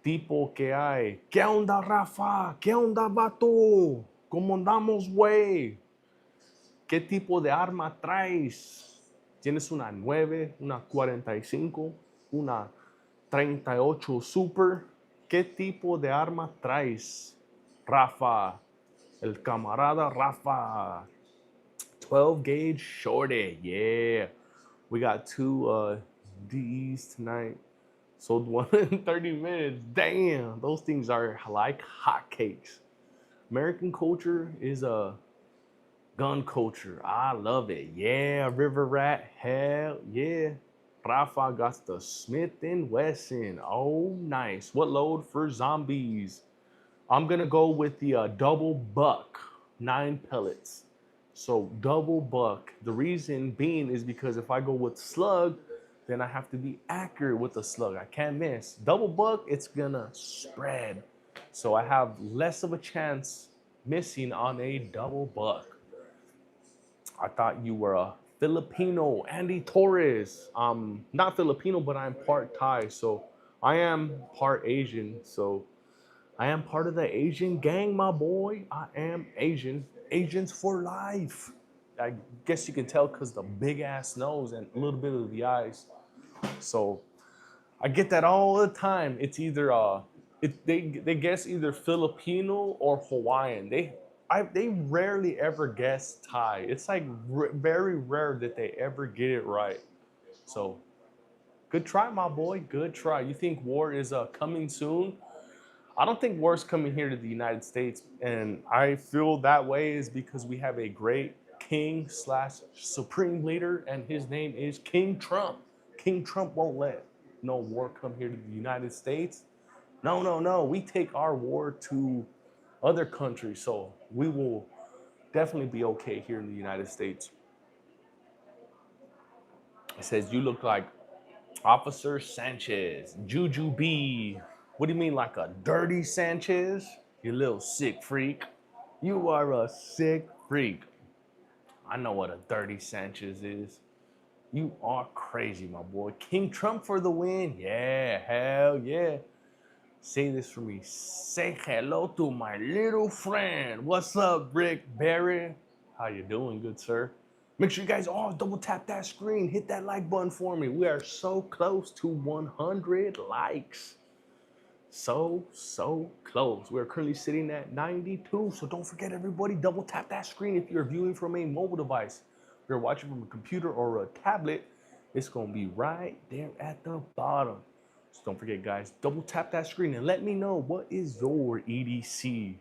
Tipo que hay. ¿Qué onda, Rafa? ¿Qué onda, vato? ¿Cómo andamos, güey? ¿Qué tipo de arma traes? ¿Tienes una 9, una 45, una 38 Super? ¿Qué tipo de arma traes? Rafa, el camarada Rafa. 12 gauge shorty, yeah. We got two D's tonight. Sold one in 30 minutes. Damn, those things are like hotcakes. American culture is a gun culture. I love it. Yeah, River Rat. Hell yeah. Rafa got the Smith & Wesson. Oh, nice. What load for zombies? I'm going to go with the double buck, 9 pellets. So double buck. The reason being is because if I go with slug, then I have to be accurate with the slug. I can't miss. Double buck, it's going to spread. So I have less of a chance missing on a double buck. I thought you were a Filipino, Andy Torres. Not Filipino, but I'm part Thai, so I am part Asian. So I am part of the Asian gang, my boy. I am Asian. Asians for life. I guess you can tell because the big ass nose and a little bit of the eyes. So I get that all the time. It's either they guess either Filipino or Hawaiian. They rarely ever guess Thai. It's like very rare that they ever get it right. So good try, my boy. Good try. You think war is coming soon? I don't think war's coming here to the United States, and I feel that way is because we have a great king / supreme leader, and his name is King Trump. King Trump won't let no war come here to the United States. No. We take our war to other countries, so we will definitely be okay here in the United States. It says you look like Officer Sanchez, Juju B. What do you mean, like a dirty Sanchez? You little sick freak. You are a sick freak. I know what a dirty Sanchez is. You are crazy, my boy. King Trump for the win. Yeah, hell yeah. Say this for me. Say hello to my little friend. What's up, Rick Barry? How you doing, good sir? Make sure you guys all double tap that screen. Hit that like button for me. We are so close to 100 likes. So close. We're currently sitting at 92. So don't forget, everybody, double tap that screen if you're viewing from a mobile device. If you're watching from a computer or a tablet, it's going to be right there at the bottom. So don't forget, guys, double tap that screen and let me know what is your EDC.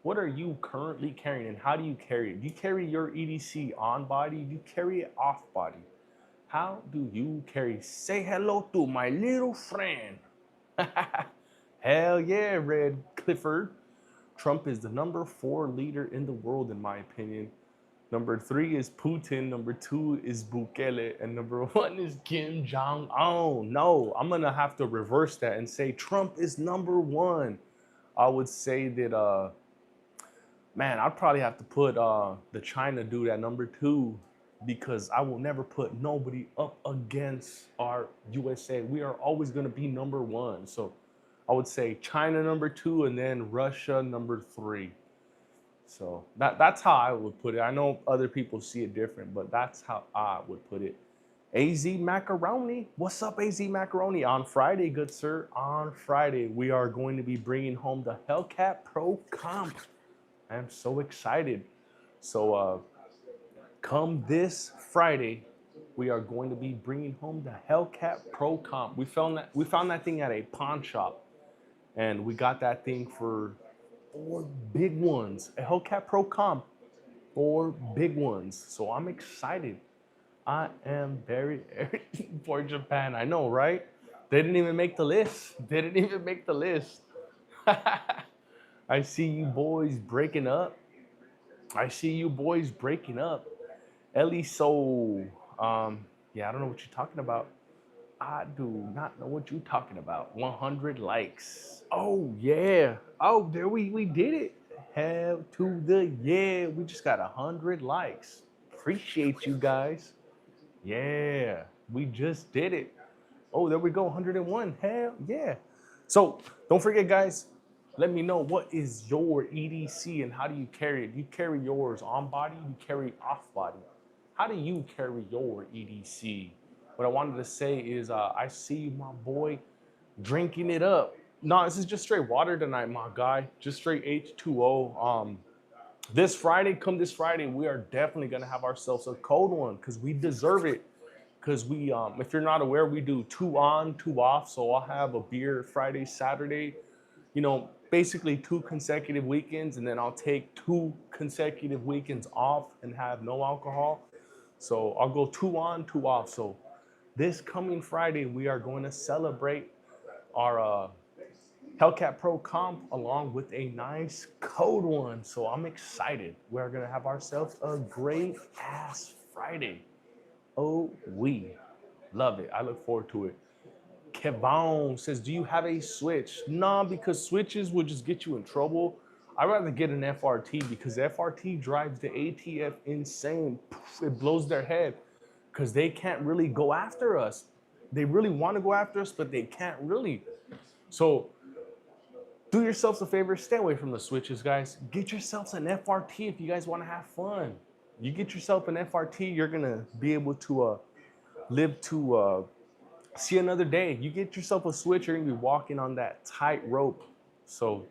What are you currently carrying and how do you carry it? Do you carry your EDC on body? Do you carry it off body? How do you carry? Say hello to my little friend. Hell yeah, Red Clifford. Trump is the #4 leader in the world, in my opinion. #3 is Putin. #2 is Bukele. And #1 is Kim Jong-un. No, I'm going to have to reverse that and say Trump is #1. I would say that, man, I'd probably have to put the China dude at #2 because I will never put nobody up against our USA. We are always going to be #1. So I would say China #2 and then Russia #3. So that's how I would put it. I know other people see it different, but that's how I would put it. AZ Macaroni. What's up, AZ Macaroni? On Friday, good sir, on Friday, we are going to be bringing home the Hellcat Pro Comp. I'm so excited. So come this Friday, we are going to be bringing home the Hellcat Pro Comp. We found that thing at a pawn shop, and we got that thing for 4 big ones. A Hellcat Pro Comp, 4 big ones. So I'm excited. I am very for Japan. I know, right? They didn't even make the list. They didn't even make the list. I see you boys breaking up. Ellie So, yeah, I don't know what you're talking about. I do not know what you're talking about. 100 likes. Oh, yeah. Oh, there we did it. Hell to the yeah. We just got 100 likes. Appreciate you guys. Yeah, we just did it. Oh, there we go. 101. Hell yeah. So don't forget, guys, let me know what is your EDC and how do you carry it? Do you carry yours on body? Do you carry off body? How do you carry your EDC? What I wanted to say is I see my boy drinking it up. No, this is just straight water tonight, my guy. Just straight H2O. This Friday, we are definitely gonna have ourselves a cold one because we deserve it. Because we, if you're not aware, we do 2 on, 2 off. So I'll have a beer Friday, Saturday, you know, basically 2 consecutive weekends, and then I'll take 2 consecutive weekends off and have no alcohol. So I'll go 2 on, 2 off. So this coming Friday, we are going to celebrate our Hellcat Pro Comp along with a nice cold one. So I'm excited. We're going to have ourselves a great ass Friday. Oh, we love it. I look forward to it. Kevon says, do you have a Switch? Nah, because Switches will just get you in trouble. I'd rather get an FRT because FRT drives the ATF insane. It blows their head because they can't really go after us. They really want to go after us, but they can't really. So do yourselves a favor, stay away from the Switches, guys. Get yourselves an FRT if you guys want to have fun. You get yourself an FRT, you're going to be able to live to see another day. You get yourself a Switch, you're going to be walking on that tight rope. So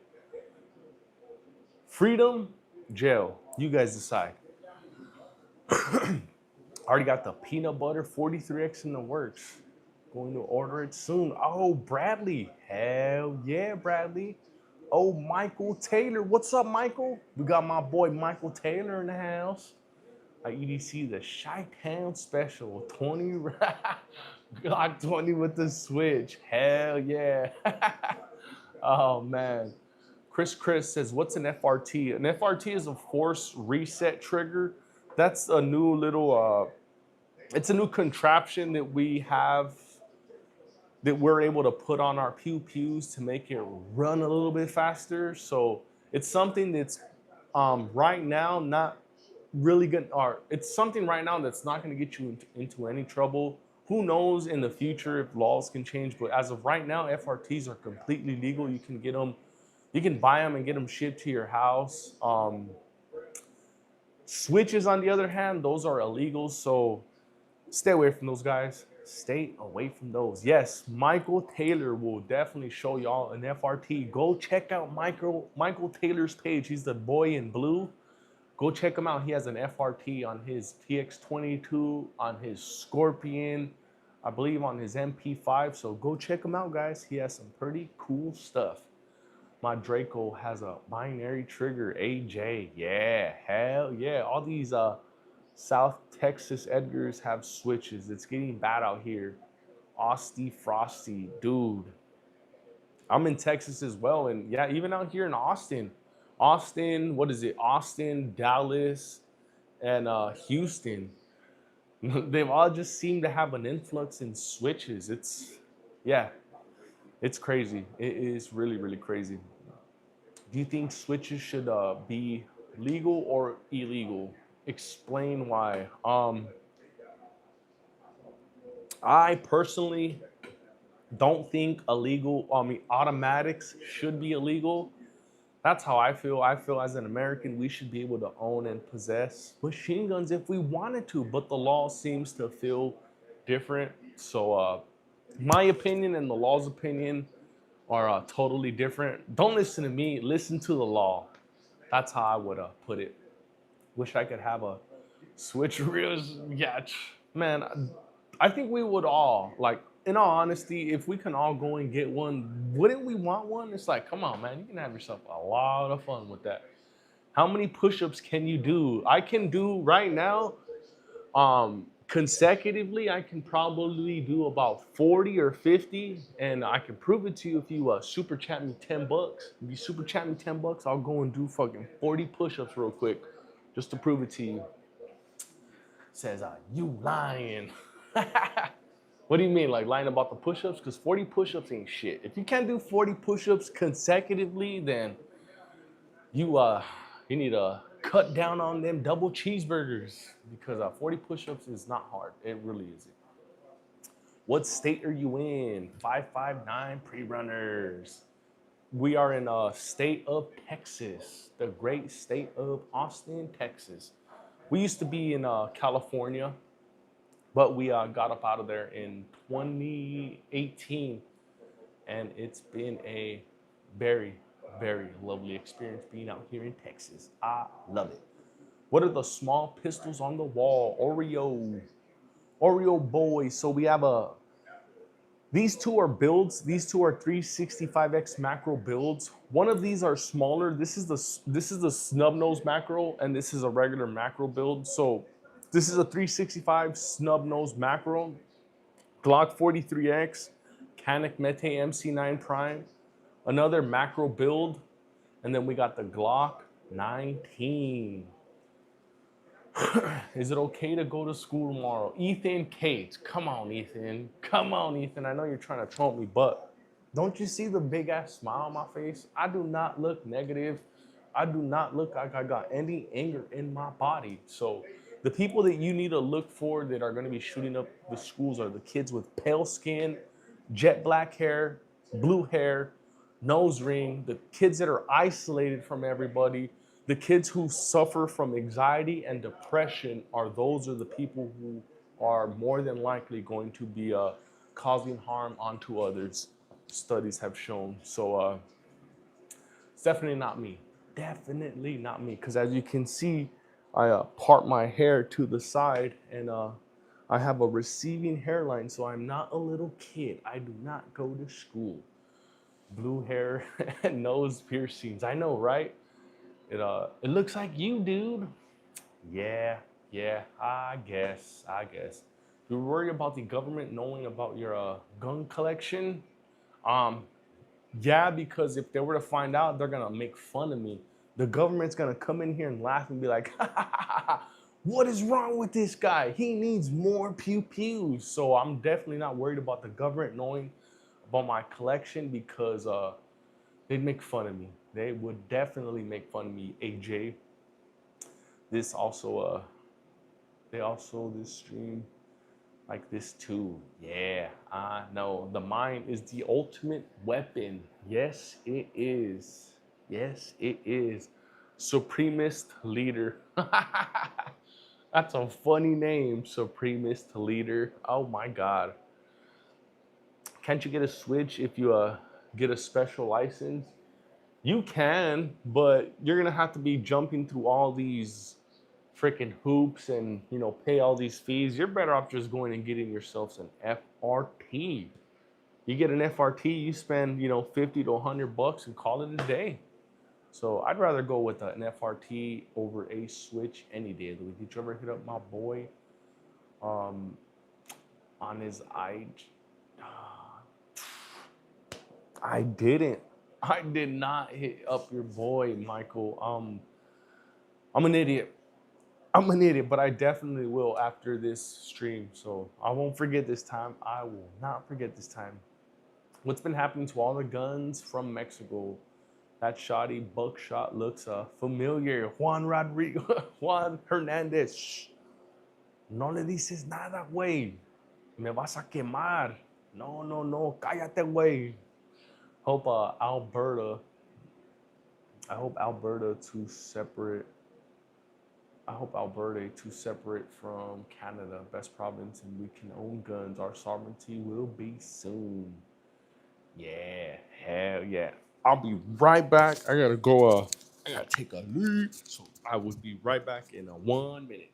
freedom, jail, you guys decide. Already got the peanut butter 43X in the works. Going to order it soon. Oh, Bradley. Hell yeah, Bradley. Oh, Michael Taylor. What's up, Michael? We got my boy Michael Taylor in the house. EDC, the Chi-Town Special. 20, Glock 20 with the Switch. Hell yeah. Oh, man. Chris says, what's an FRT? An FRT is a force reset trigger. That's a new little, it's a new contraption that we have that we're able to put on our pew-pews to make it run a little bit faster. So it's something that's right now not really good, or it's something right now that's not going to get you into any trouble. Who knows in the future if laws can change, but as of right now, FRTs are completely legal. You can get them, you can buy them and get them shipped to your house. Switches, on the other hand, those are illegal, so stay away from those guys. Stay away from those. Yes, Michael Taylor will definitely show y'all an FRT. Go check out Michael Taylor's page. He's the boy in blue. Go check him out. He has an FRT on his TX22, on his Scorpion, I believe on his MP5. So go check him out, guys. He has some pretty cool stuff. My Draco has a binary trigger, AJ. Yeah, hell yeah. All these South Texas Edgars have switches. It's getting bad out here. Austy Frosty, dude. I'm in Texas as well, and yeah, even out here in Austin. Austin, what is it? Austin, Dallas, and Houston. They've all just seemed to have an influx in switches. Yeah, it's crazy. It is really, really crazy. Do you think switches should be legal or illegal? Explain why. I personally don't think automatics should be illegal. That's how I feel. I feel as an American, we should be able to own and possess machine guns if we wanted to, but the law seems to feel different. So, my opinion and the law's opinion are totally different. Don't listen to me, listen to the law. That's how I would put it. Wish I could have a switcheroos. Yeah, man, I think we would all, like, in all honesty, if we can all go and get one, wouldn't we want one? It's like, come on, man, you can have yourself a lot of fun with that. How many push-ups can you do? I can do right now, consecutively, I can probably do about 40 or 50, and I can prove it to you if you super chat me 10 bucks. If you super chat me 10 bucks, I'll go and do fucking 40 push-ups real quick just to prove it to you. Says, you lying. What do you mean, like lying about the push-ups? Because 40 push-ups ain't shit. If you can't do 40 push-ups consecutively, then you need to cut down on them double cheeseburgers, because 40 push-ups is not hard. It really isn't. What state are you in? 559 pre-runners. We are in a state of Texas, the great state of Austin, Texas. We used to be in California, but we got up out of there in 2018, and it's been a very, very lovely experience being out here in Texas. I love it. What are the small pistols on the wall? Oreo boys. So we have these two are builds. These two are 365X macro builds. One of these are smaller. This is the snub nose macro, and this is a regular macro build. So this is a 365 snub nose macro, Glock 43X, Canik Mete MC9 Prime, another macro build, and then we got the Glock 19. Is it okay to go to school tomorrow? Ethan Cates. Come on, Ethan. Come on, Ethan. I know you're trying to trump me, but don't you see the big ass smile on my face? I do not look negative. I do not look like I got any anger in my body. So the people that you need to look for that are going to be shooting up the schools are the kids with pale skin, jet black hair, blue hair, nose ring, the kids that are isolated from everybody, the kids who suffer from anxiety and depression those are the people who are more than likely going to be causing harm onto others, studies have shown. So it's definitely not me. Definitely not me. Because as you can see, I part my hair to the side, and I have a receiving hairline, so I'm not a little kid. I do not go to school. Blue hair and nose piercings. I know, right? It looks like you, dude. Yeah, I guess. You worry about the government knowing about your gun collection? Yeah, because if they were to find out, they're gonna make fun of me. The government's gonna come in here and laugh and be like, what is wrong with this guy? He needs more pew-pews. So I'm definitely not worried about the government knowing about my collection, because they'd make fun of me. They would definitely make fun of me, AJ. This also, this stream like this too. Yeah, I know. The mind is the ultimate weapon. Yes, it is. Yes, it is. Supremist leader. That's a funny name, Supremist leader. Oh my God. Can't you get a switch if you get a special license? You can, but you're gonna have to be jumping through all these freaking hoops and pay all these fees. You're better off just going and getting yourselves an FRT. You get an FRT, you spend 50 to 100 bucks and call it a day. So I'd rather go with an FRT over a Switch any day of the week. Did you ever hit up my boy um, on his I didn't. I did not hit up your boy, Michael. I'm an idiot. I'm an idiot, but I definitely will after this stream. So I won't forget this time. I will not forget this time. What's been happening to all the guns from Mexico? That shoddy buckshot looks familiar. Juan Rodrigo, Juan Hernandez. Shh. No le dices nada, güey. Me vas a quemar. No, no, no. Cállate, güey. Hope Alberta. I hope Alberta too separate. I hope Alberta too separate from Canada, best province, and we can own guns. Our sovereignty will be soon. Yeah, hell yeah. I'll be right back. I gotta go. I gotta take a leak. So I will be right back in 1 minute.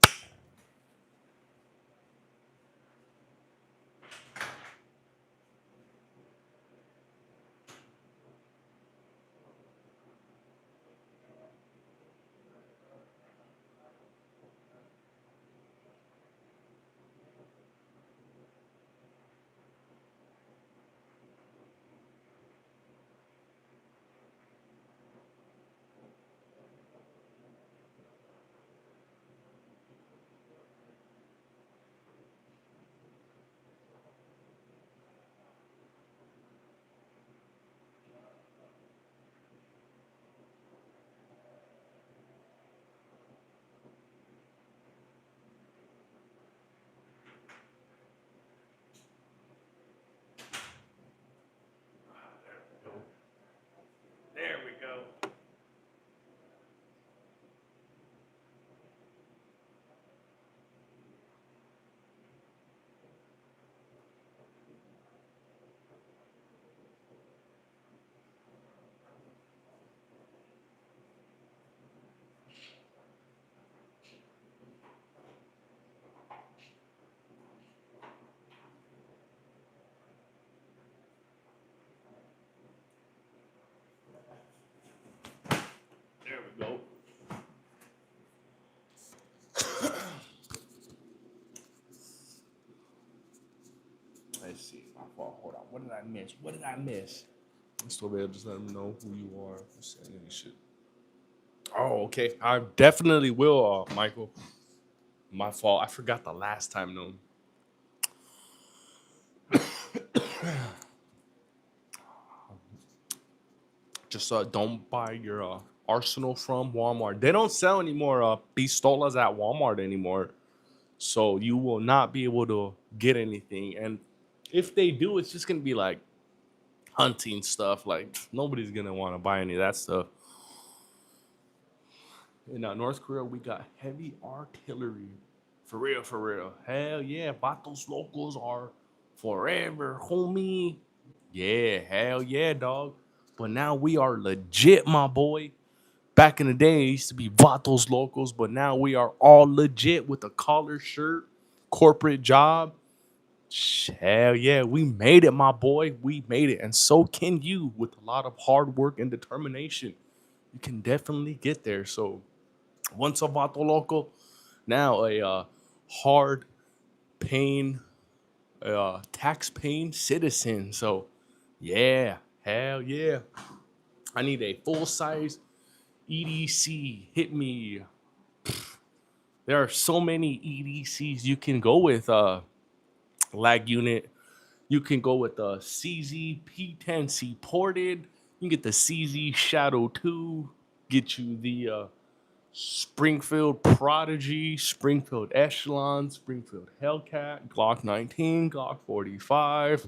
There we go. There we go. Let's see. My fault. Hold on. What did I miss? What did I miss? Still be able to just let them know who you are. Saying any shit. Oh, okay. I definitely will, Michael. My fault. I forgot the last time, though. Just don't buy your arsenal from Walmart. They don't sell any more pistolas at Walmart anymore. So you will not be able to get anything. And if they do, it's just gonna be like hunting stuff. Like nobody's gonna want to buy any of that stuff. In North Korea, we got heavy artillery. For real, for real. Hell yeah, Vatos locals are forever, homie. Yeah, hell yeah, dog. But now we are legit, my boy. Back in the day, it used to be Vatos locals, but now we are all legit with a collar shirt, corporate job. Hell yeah, we made it, my boy. We made it. And so can you with a lot of hard work and determination. You can definitely get there. So once a Vato Loco, now a hard paying, tax paying citizen. So yeah, hell yeah. I need a full size EDC. Hit me. There are so many EDCs you can go with. Lag unit. You can go with the CZ P10C ported. You can get the CZ Shadow 2. Get you the Springfield Prodigy, Springfield Echelon, Springfield Hellcat, Glock 19, Glock 45.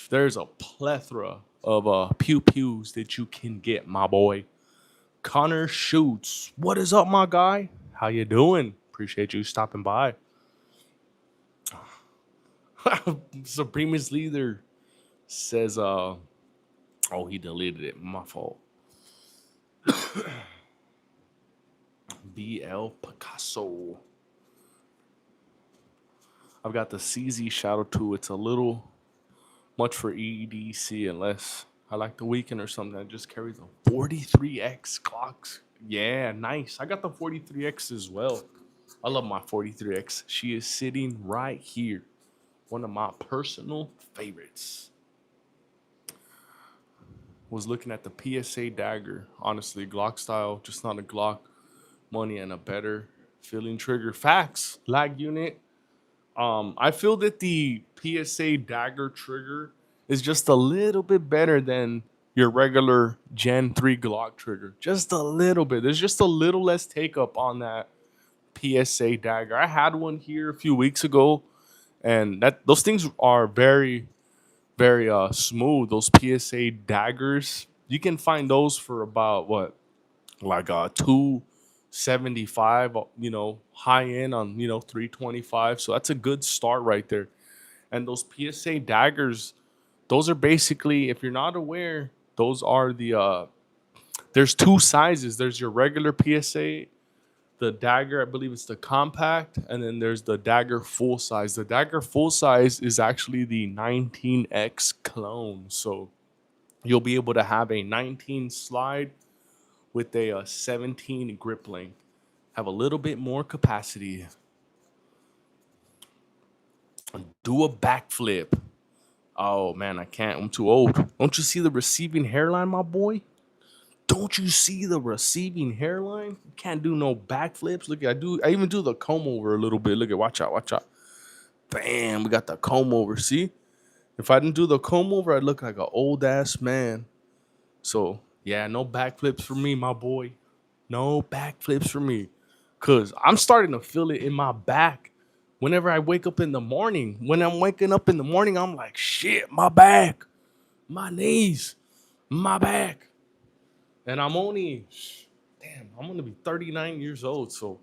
There's a plethora of pew pews that you can get, my boy. Connor Shoots. What is up, my guy? How you doing? Appreciate you stopping by. Supremist Leader says, oh, he deleted it. My fault. BL Picasso. I've got the CZ Shadow 2. It's a little much for EDC unless I like the weekend or something. I just carry the 43X clocks. Yeah, nice. I got the 43X as well. I love my 43X. She is sitting right here. One of my personal favorites. Was looking at the PSA dagger. Honestly, Glock style, just not a Glock. Money and a better feeling trigger. Facts. Lag unit. I feel that the PSA dagger trigger is just a little bit better than your regular Gen 3 Glock trigger. Just a little bit. There's just a little less take up on that PSA dagger. I had one here a few weeks ago, and that those things are very smooth. Those PSA daggers, you can find those for about what, like 275, high end on 325. So that's a good start right there. And those PSA daggers, those are basically, if you're not aware, those are the there's two sizes. There's your regular PSA, the dagger, I believe it's the compact, and then there's the dagger full size. The dagger full size is actually the 19X clone. So you'll be able to have a 19 slide with a 17 grip length. Have a little bit more capacity. Do a backflip. Oh man, I can't. I'm too old. Don't you see the receiving hairline, my boy? Don't you see the receiving hairline? You can't do no backflips. Look, I even do the comb over a little bit. Look at, watch out, watch out. Bam, we got the comb over. See? If I didn't do the comb over, I'd look like an old ass man. So yeah, no backflips for me, my boy. No backflips for me. Cause I'm starting to feel it in my back. Whenever I wake up in the morning, when I'm waking up in the morning, I'm like, shit, my back, my knees, my back. And I'm only, damn, I'm gonna be 39 years old, so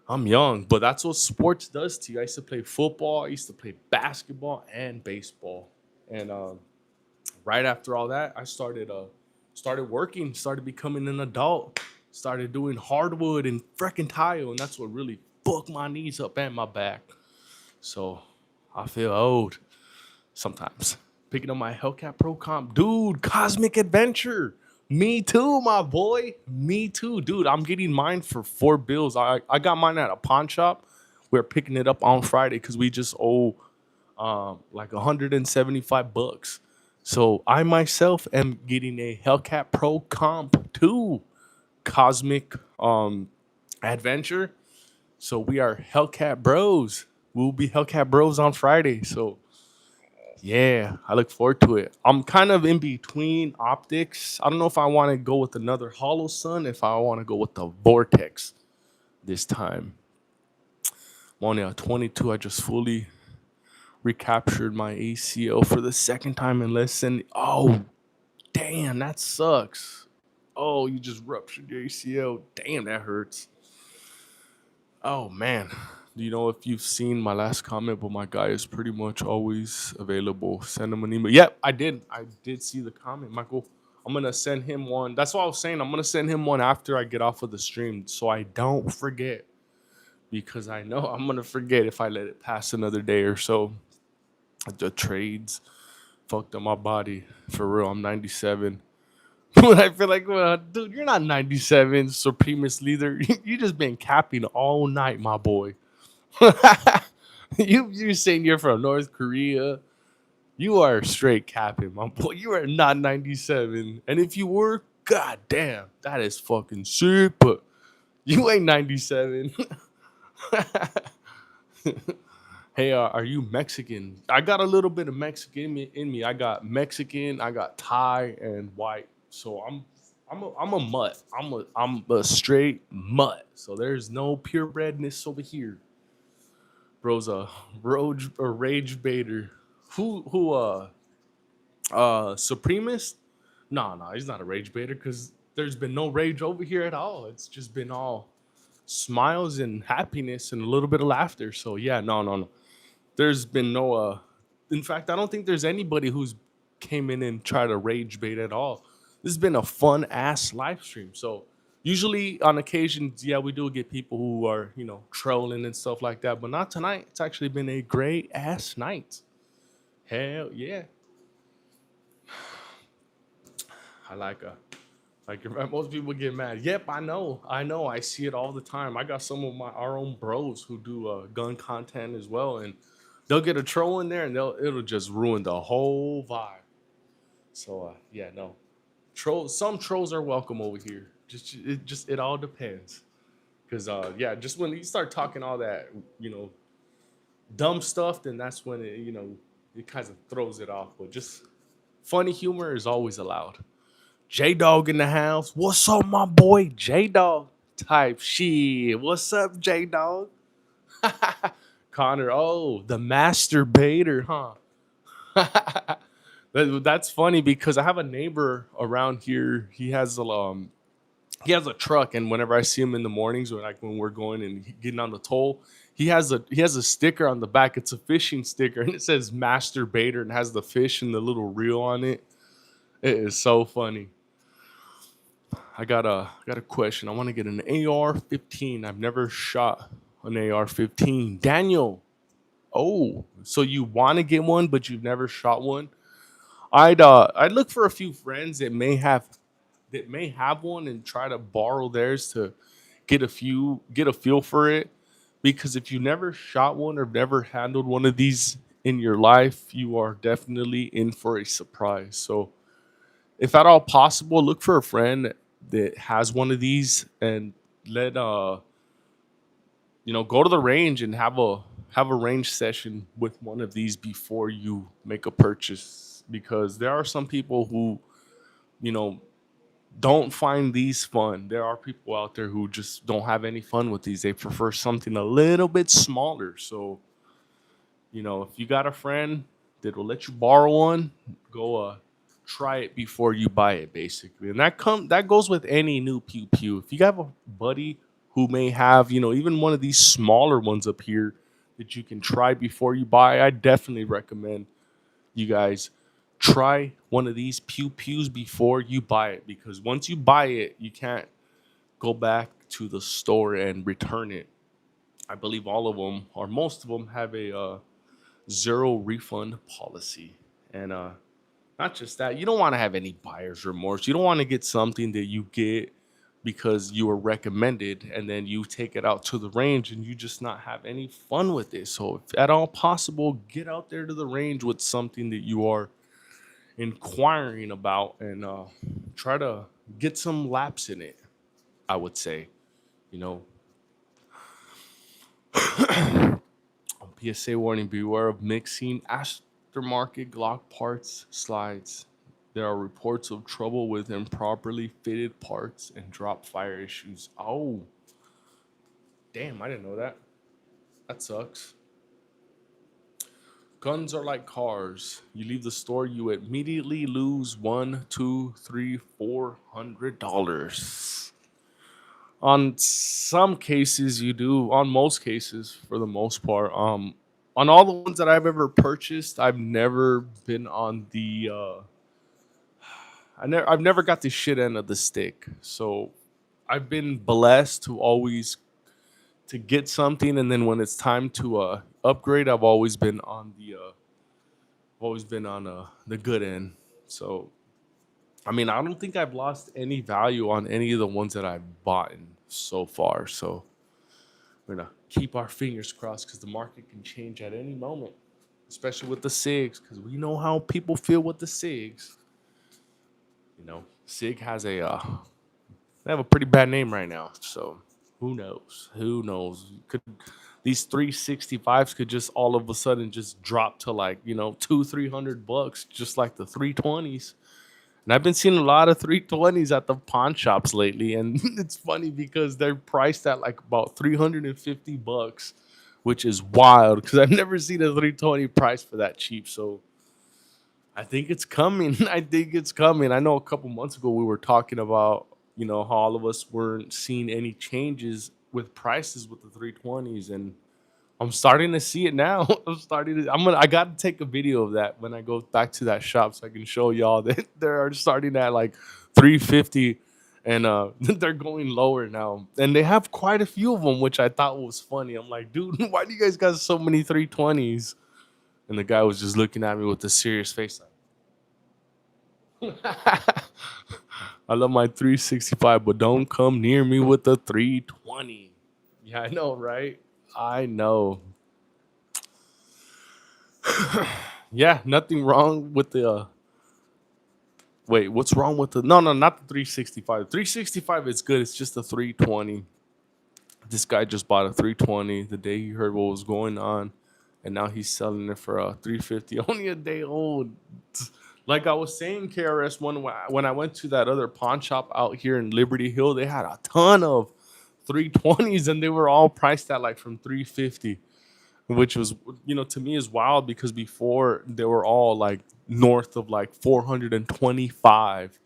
I'm young. But that's what sports does to you. I used to play football, I used to play basketball and baseball. And right after all that, I started working, started becoming an adult, started doing hardwood and freaking tile, and that's what really fucked my knees up and my back. So I feel old sometimes. Picking up my Hellcat Pro Comp. Dude, Cosmic Adventure. Me too, my boy. Me too. Dude, I'm getting mine for $4. I got mine at a pawn shop. We're picking it up on Friday because we just owe like 175 bucks. So I myself am getting a Hellcat Pro Comp 2 Cosmic Adventure. So we are Hellcat Bros. We'll be Hellcat Bros on Friday. So yeah, I look forward to it. I'm kind of in between optics. I don't know if I want to go with another Hollow Sun, if I want to go with the Vortex this time. I'm only at 22. I just fully recaptured my ACL for the second time in less than. Oh, damn, that sucks. Oh, you just ruptured your ACL. Damn, that hurts. Oh man. Do you know if you've seen my last comment? But my guy is pretty much always available. Send him an email. Yep, I did. I did see the comment, Michael. I'm gonna send him one. That's what I was saying. I'm gonna send him one after I get off of the stream, so I don't forget. Because I know I'm gonna forget if I let it pass another day or so. The trades fucked up my body for real. I'm 97. But I feel like, well, dude, you're not 97, Supremist leader. You just been capping all night, my boy. You saying you're from North Korea? You are straight capping, my boy. You are not 97, and if you were, god damn, that is fucking sick. But you ain't 97. Hey, are you Mexican? I got a little bit of Mexican in me. I got Mexican, I got Thai and white. So I'm a mutt. I'm a straight mutt. So there's no purebredness over here. Bro's a rage baiter. Who Supremist? No, he's not a rage baiter because there's been no rage over here at all. It's just been all smiles and happiness and a little bit of laughter. So yeah, no. There's been no in fact, I don't think there's anybody who's came in and tried to rage bait at all. This has been a fun ass live stream. So usually on occasions, yeah, we do get people who are, trolling and stuff like that, but not tonight. It's actually been a great ass night. Hell yeah. I like most people get mad. Yep, I know. I know. I see it all the time. I got some of our own bros who do gun content as well, and they'll get a troll in there, and it'll just ruin the whole vibe. So yeah, no. Some trolls are welcome over here. It all depends. Cause yeah, just when you start talking all that, you know, dumb stuff, then that's when it kind of throws it off. But just funny humor is always allowed. J Dog in the house. What's up, my boy? J Dog type shit. What's up, J Dog? Connor, oh, the masturbator, huh? That's funny because I have a neighbor around here. He has a truck, and whenever I see him in the mornings, or like when we're going and getting on the toll, he has a sticker on the back. It's a fishing sticker, and it says masturbator and has the fish and the little reel on it. It is so funny. I got a question. I want to get an AR-15. I've never shot an AR-15. Daniel, oh, so you want to get one, but you've never shot one? I'd look for a few friends that may have one and try to borrow theirs to get a feel for it. Because if you never shot one or never handled one of these in your life, you are definitely in for a surprise. So if at all possible, look for a friend that has one of these and let go to the range and have a range session with one of these before you make a purchase, because there are some people who you know don't find these fun. There are people out there who just don't have any fun with these. They prefer something a little bit smaller. So if you got a friend that will let you borrow one, go try it before you buy it, basically. And that goes with any new pew pew. If you have a buddy who may have, even one of these smaller ones up here that you can try before you buy, I definitely recommend you guys try one of these pew pews before you buy it, because once you buy it, you can't go back to the store and return it. I believe all of them or most of them have a zero refund policy. And not just that, you don't want to have any buyer's remorse. You don't want to get something that you get because you were recommended and then you take it out to the range and you just not have any fun with it. So if at all possible, get out there to the range with something that you are inquiring about, and try to get some laps in it, I would say. You know, PSA warning: beware of mixing aftermarket Glock parts slides. There are reports of trouble with improperly fitted parts and drop fire issues. Oh, damn, I didn't know that. That sucks. Guns are like cars. You leave the store, you immediately lose one, two, three, $400. On some cases, you do. On most cases, for the most part, on all the ones that I've ever purchased, I've never been on the. I've never got the shit end of the stick. So I've been blessed to get something, and then when it's time to upgrade, I've always been on the good end. So I mean, I don't think I've lost any value on any of the ones that I've bought so far. So we're gonna keep our fingers crossed, because the market can change at any moment, especially with the SIGs, because we know how people feel with the SIGs. SIG has they have a pretty bad name right now. So who knows? Who knows? Could these 365s could just all of a sudden just drop to like $200-300, just like the 320s. And I've been seeing a lot of 320s at the pawn shops lately, and it's funny because they're priced at like about $350, which is wild because I've never seen a 320 price for that cheap. So I think it's coming. I think it's coming. I know a couple months ago we were talking about, how all of us weren't seeing any changes with prices with the 320s, and I'm starting to see it now. I got to take a video of that when I go back to that shop so I can show y'all that they're starting at like 350, and they're going lower now. And they have quite a few of them, which I thought was funny. I'm like, dude, why do you guys got so many 320s? And the guy was just looking at me with a serious face. Like, I love my 365, but don't come near me with the 320. Yeah, I know, right? I know. Yeah, nothing wrong with the. Wait, what's wrong with the? No, no, not the 365. 365 is good. It's just the 320. This guy just bought a 320 the day he heard what was going on, and now he's selling it for a 350. Only a day old. Like I was saying, KRS One, when I went to that other pawn shop out here in Liberty Hill, they had a ton of 320s, and they were all priced at like from 350, which was, to me is wild because before they were all like north of like 425.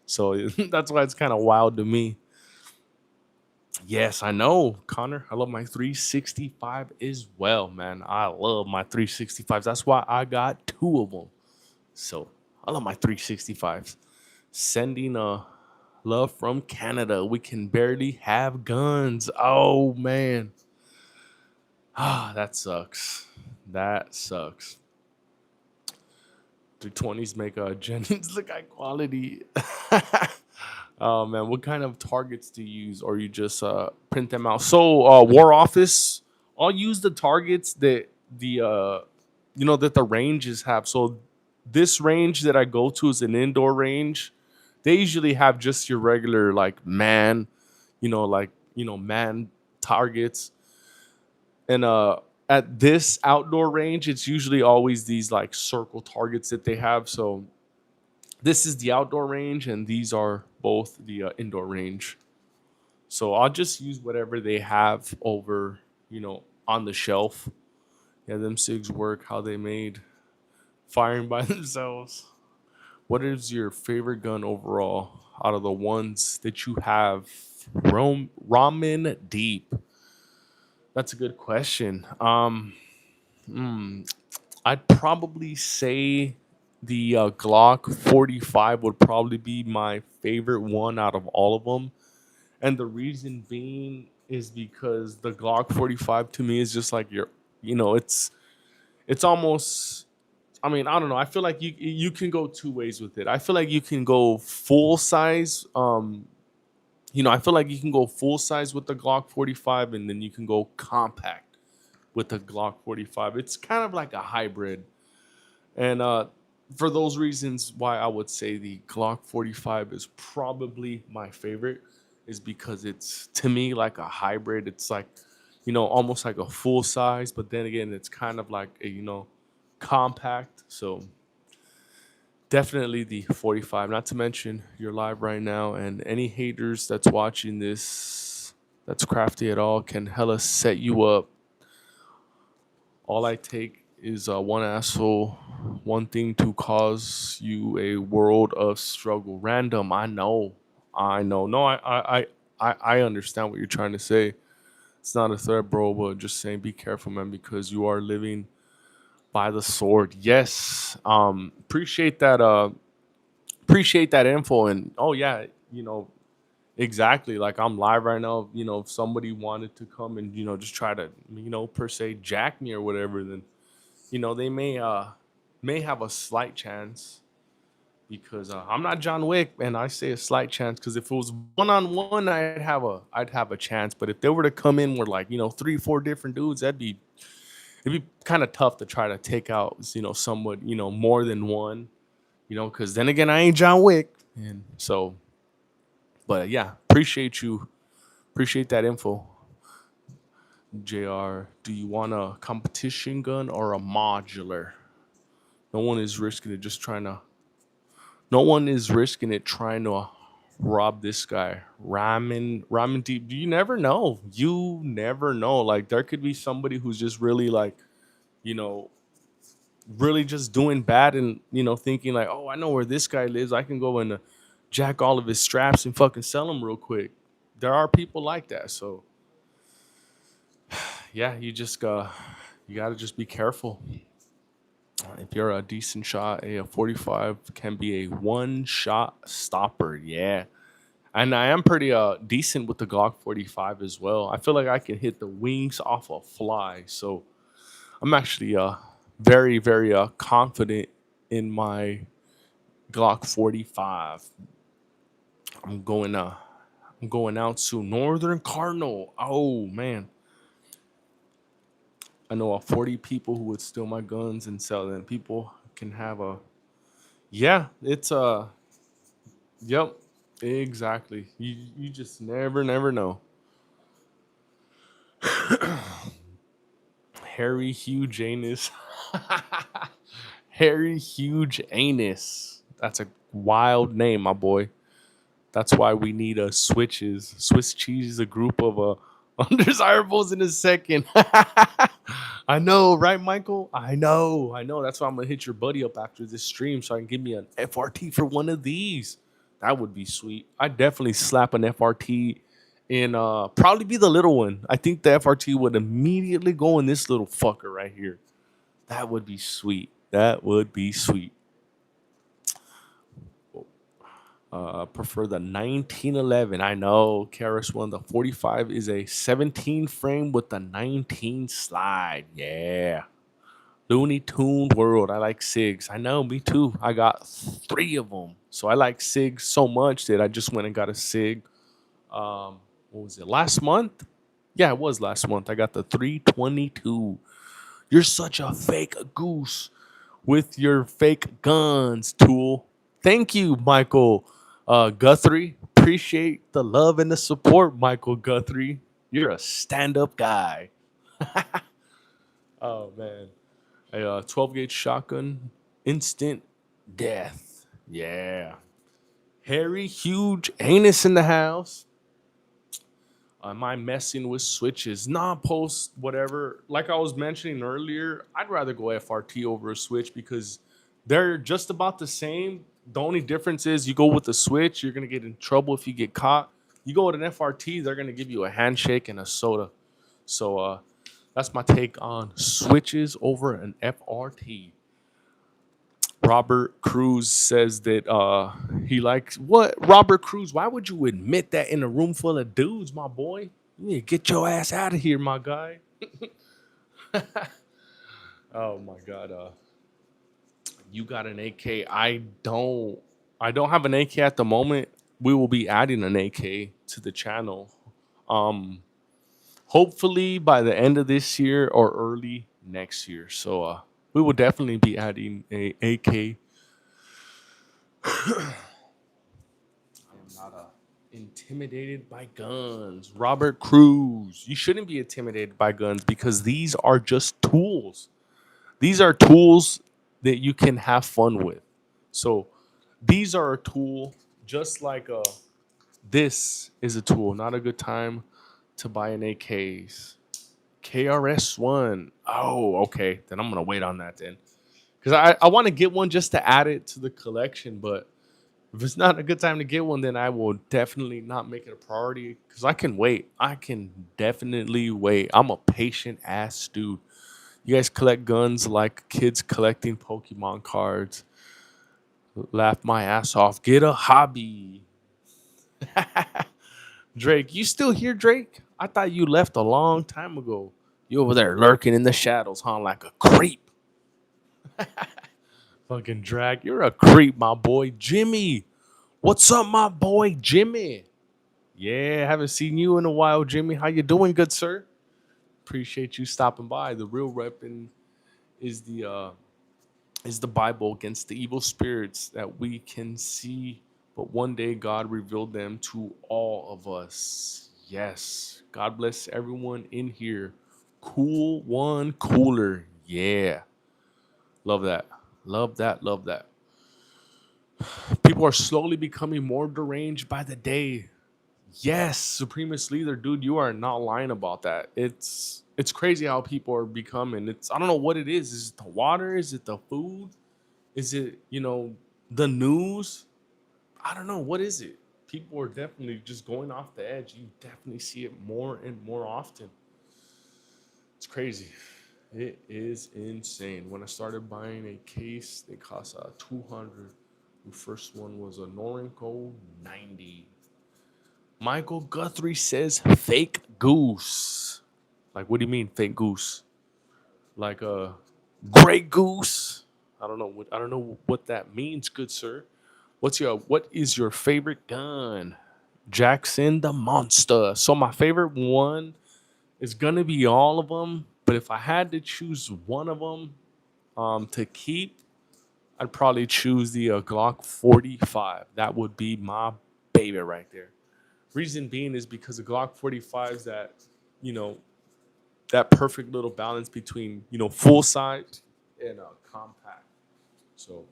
So that's why it's kind of wild to me. Yes, I know, Connor. I love my 365 as well, man. I love my 365s. That's why I got two of them. So I love my 365s. Sending a love from Canada. We can barely have guns. Oh man. Ah, that sucks. That sucks. 320s make Jennings look high quality. Oh man, what kind of targets do you use, or you just print them out? So War Office, I'll use the targets that that the ranges have. So this range that I go to is an indoor range. They usually have just your regular like man targets, and at this outdoor range, it's usually always these like circle targets that they have. So this is the outdoor range, and these are both the indoor range. So I'll just use whatever they have over, on the shelf. Yeah, them SIGs work how they made, firing by themselves. What is your favorite gun overall out of the ones that you have? Ramen deep. That's a good question. Hmm, I'd probably say the Glock 45 would probably be my favorite one out of all of them. And the reason being is because the Glock 45 to me is just like it's almost, I mean, I don't know. I feel like you can go two ways with it. I feel like you can go full size. I feel like you can go full size with the Glock 45, and then you can go compact with the Glock 45. It's kind of like a hybrid. And for those reasons, why I would say the Glock 45 is probably my favorite is because it's to me like a hybrid. It's like, almost like a full size, but then again, it's kind of like a, compact. So definitely the 45. Not to mention you're live right now, and any haters that's watching this that's crafty at all can hella set you up. All I take is one asshole, one thing to cause you a world of struggle. Random, I know. No, I understand what you're trying to say. It's not a threat, bro, but just saying, be careful, man, because you are living by the sword. Yes, appreciate that. Appreciate that info, and oh yeah, exactly. Like I'm live right now. If somebody wanted to come and just try to per se jack me or whatever, then they may have a slight chance because I'm not John Wick, and I say a slight chance because if it was one on one, I'd have a chance. But if they were to come in with like 3 4 different dudes, it'd be kind of tough to try to take out somewhat more than one, because then again I ain't John Wick, and so. But yeah, appreciate that info. Jr. Do you want a competition gun or a modular? No one is risking it just trying to. No one is risking it trying to rob this guy. Ramen deep. You never know. You never know. Like there could be somebody who's just really like, you know, really just doing bad and thinking like, oh, I know where this guy lives. I can go and jack all of his straps and fucking sell them real quick. There are people like that. So yeah, you gotta just be careful. If you're a decent shot, a 45 can be a one shot stopper. Yeah. And I am pretty decent with the Glock 45 as well. I feel like I can hit the wings off a fly. So I'm actually very, very confident in my Glock 45. I'm going I'm going out to Northern Cardinal. Oh man, I know 40 people who would steal my guns and sell them. People can have a yeah. It's yep, exactly. You just never know. Harry Huge Anus. Harry Huge Anus. That's a wild name, my boy. That's why we need switches. Swiss cheese is a group of undesirables in a second. I know, right, Michael? I know. That's why I'm gonna hit your buddy up after this stream so I can give me an FRT for one of these. That would be sweet. I'd definitely slap an FRT in probably be the little one. I think the FRT would immediately go in this little fucker right here. That would be sweet. That would be sweet. Prefer the 1911. I know, Karis one. The 45 is a 17 frame with the 19 slide. Yeah. Looney Tune World. I like SIGs. I know, me too. I got three of them. So I like SIGs so much that I just went and got a SIG. What was it? Last month? Yeah, it was last month. I got the 322. You're such a fake goose with your fake guns, Tool. Thank you, Michael Guthrie. Appreciate the love and the support, Michael Guthrie. You're a stand-up guy. Oh man, a 12 gauge shotgun, instant death. Yeah, hairy, huge anus in the house. Am I messing with switches? Nah, post whatever. Like I was mentioning earlier, I'd rather go FRT over a switch because they're just about the same. The only difference is you go with the switch, you're gonna get in trouble if you get caught. You go with an FRT, they're gonna give you a handshake and a soda. So that's my take on switches over an FRT. Robert Cruz says that he likes what? Robert Cruz, why would you admit that in a room full of dudes, my boy? You need to get your ass out of here, my guy. Oh my god. You got an AK. I don't have an AK at the moment. We will be adding an AK to the channel. Um Hopefully by the end of this year or early next year. So we will definitely be adding a AK. Not intimidated by guns. Robert Cruz, you shouldn't be intimidated by guns because these are just tools. These are tools that you can have fun with. So these are a tool just like this is a tool, not a good time to buy an AKs. KRS-One. Oh, okay. Then I'm going to wait on that then. Because I want to get one just to add it to the collection, but if it's not a good time to get one, then I will definitely not make it a priority because I can wait. I can definitely wait. I'm a patient ass dude. You guys collect guns like kids collecting Pokemon cards. Laugh my ass off. Get a hobby. Drake, you still here, Drake? I thought you left a long time ago. You over there lurking in the shadows, huh? Like a creep. Fucking drag. You're a creep, my boy. Jimmy. What's up, my boy, Jimmy? Yeah, haven't seen you in a while, Jimmy. How you doing, good sir? Appreciate you stopping by. The real weapon is the Bible against the evil spirits that we can see, but one day God revealed them to all of us. Yes. God bless everyone in here. Cool one cooler. Yeah. Love that. Love that. Love that. People are slowly becoming more deranged by the day. Yes, Supremacist leader, dude, you are not lying about that. It's crazy how people are becoming. It's I don't know what it is. Is it the water? Is it the food? Is it, the news? I don't know. What is it? People are definitely just going off the edge. You definitely see it more and more often. It's crazy. It is insane. When I started buying a case, they cost 200. The first one was a Norinco 90. Michael Guthrie says fake goose. Like, what do you mean fake goose? Like Grey Goose. I don't know what that means, good sir. What is your favorite gun? Jackson the Monster. So my favorite one is gonna be all of them, but if I had to choose one of them to keep, I'd probably choose the Glock 45. That would be my baby right there. Reason being is because the Glock 45s that, you know, that perfect little balance between, full size and compact. So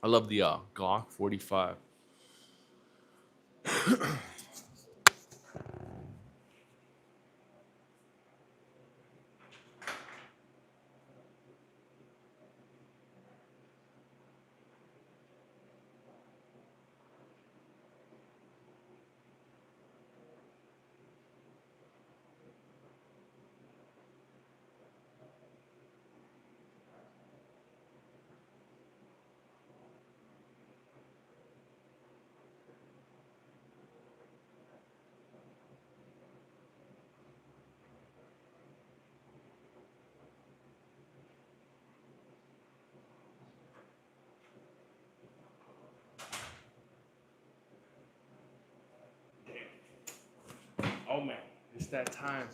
I love the Glock 45. Oh man, it's that time.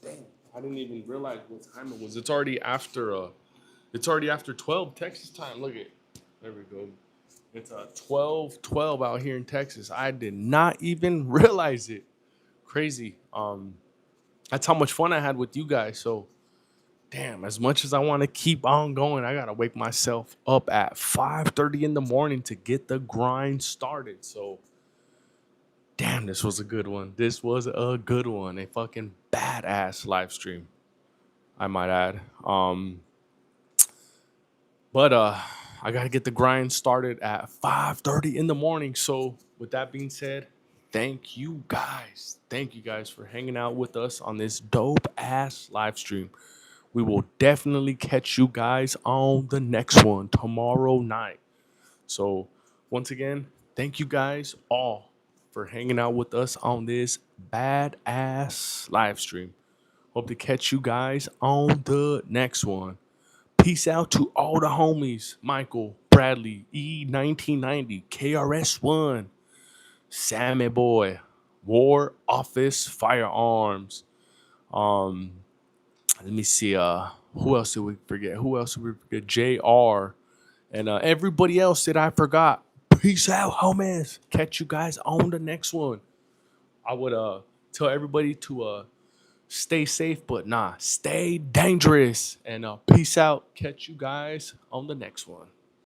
Dang, I didn't even realize what time it was. It's already after 12 Texas time. Look at, there we go. It's 12:12 out here in Texas. I did not even realize it. Crazy. That's how much fun I had with you guys. So, damn, as much as I want to keep on going, I got to wake myself up at 5:30 in the morning to get the grind started. So, damn, this was a good one. This was a good one. A fucking badass live stream, I might add. But I gotta get the grind started at 5:30 in the morning. So with that being said, thank you guys. Thank you guys for hanging out with us on this dope ass live stream. We will definitely catch you guys on the next one tomorrow night. So once again, thank you guys all for hanging out with us on this badass live stream. Hope to catch you guys on the next one. Peace out to all the homies. Michael, Bradley, E1990, KRS1, Sammy Boy, War Office Firearms. Um, Let me see. Who else did we forget? Who else did we forget? JR. And everybody else that I forgot. Peace out, homies. Catch you guys on the next one. I would tell everybody to stay safe, but nah, stay dangerous. And peace out. Catch you guys on the next one.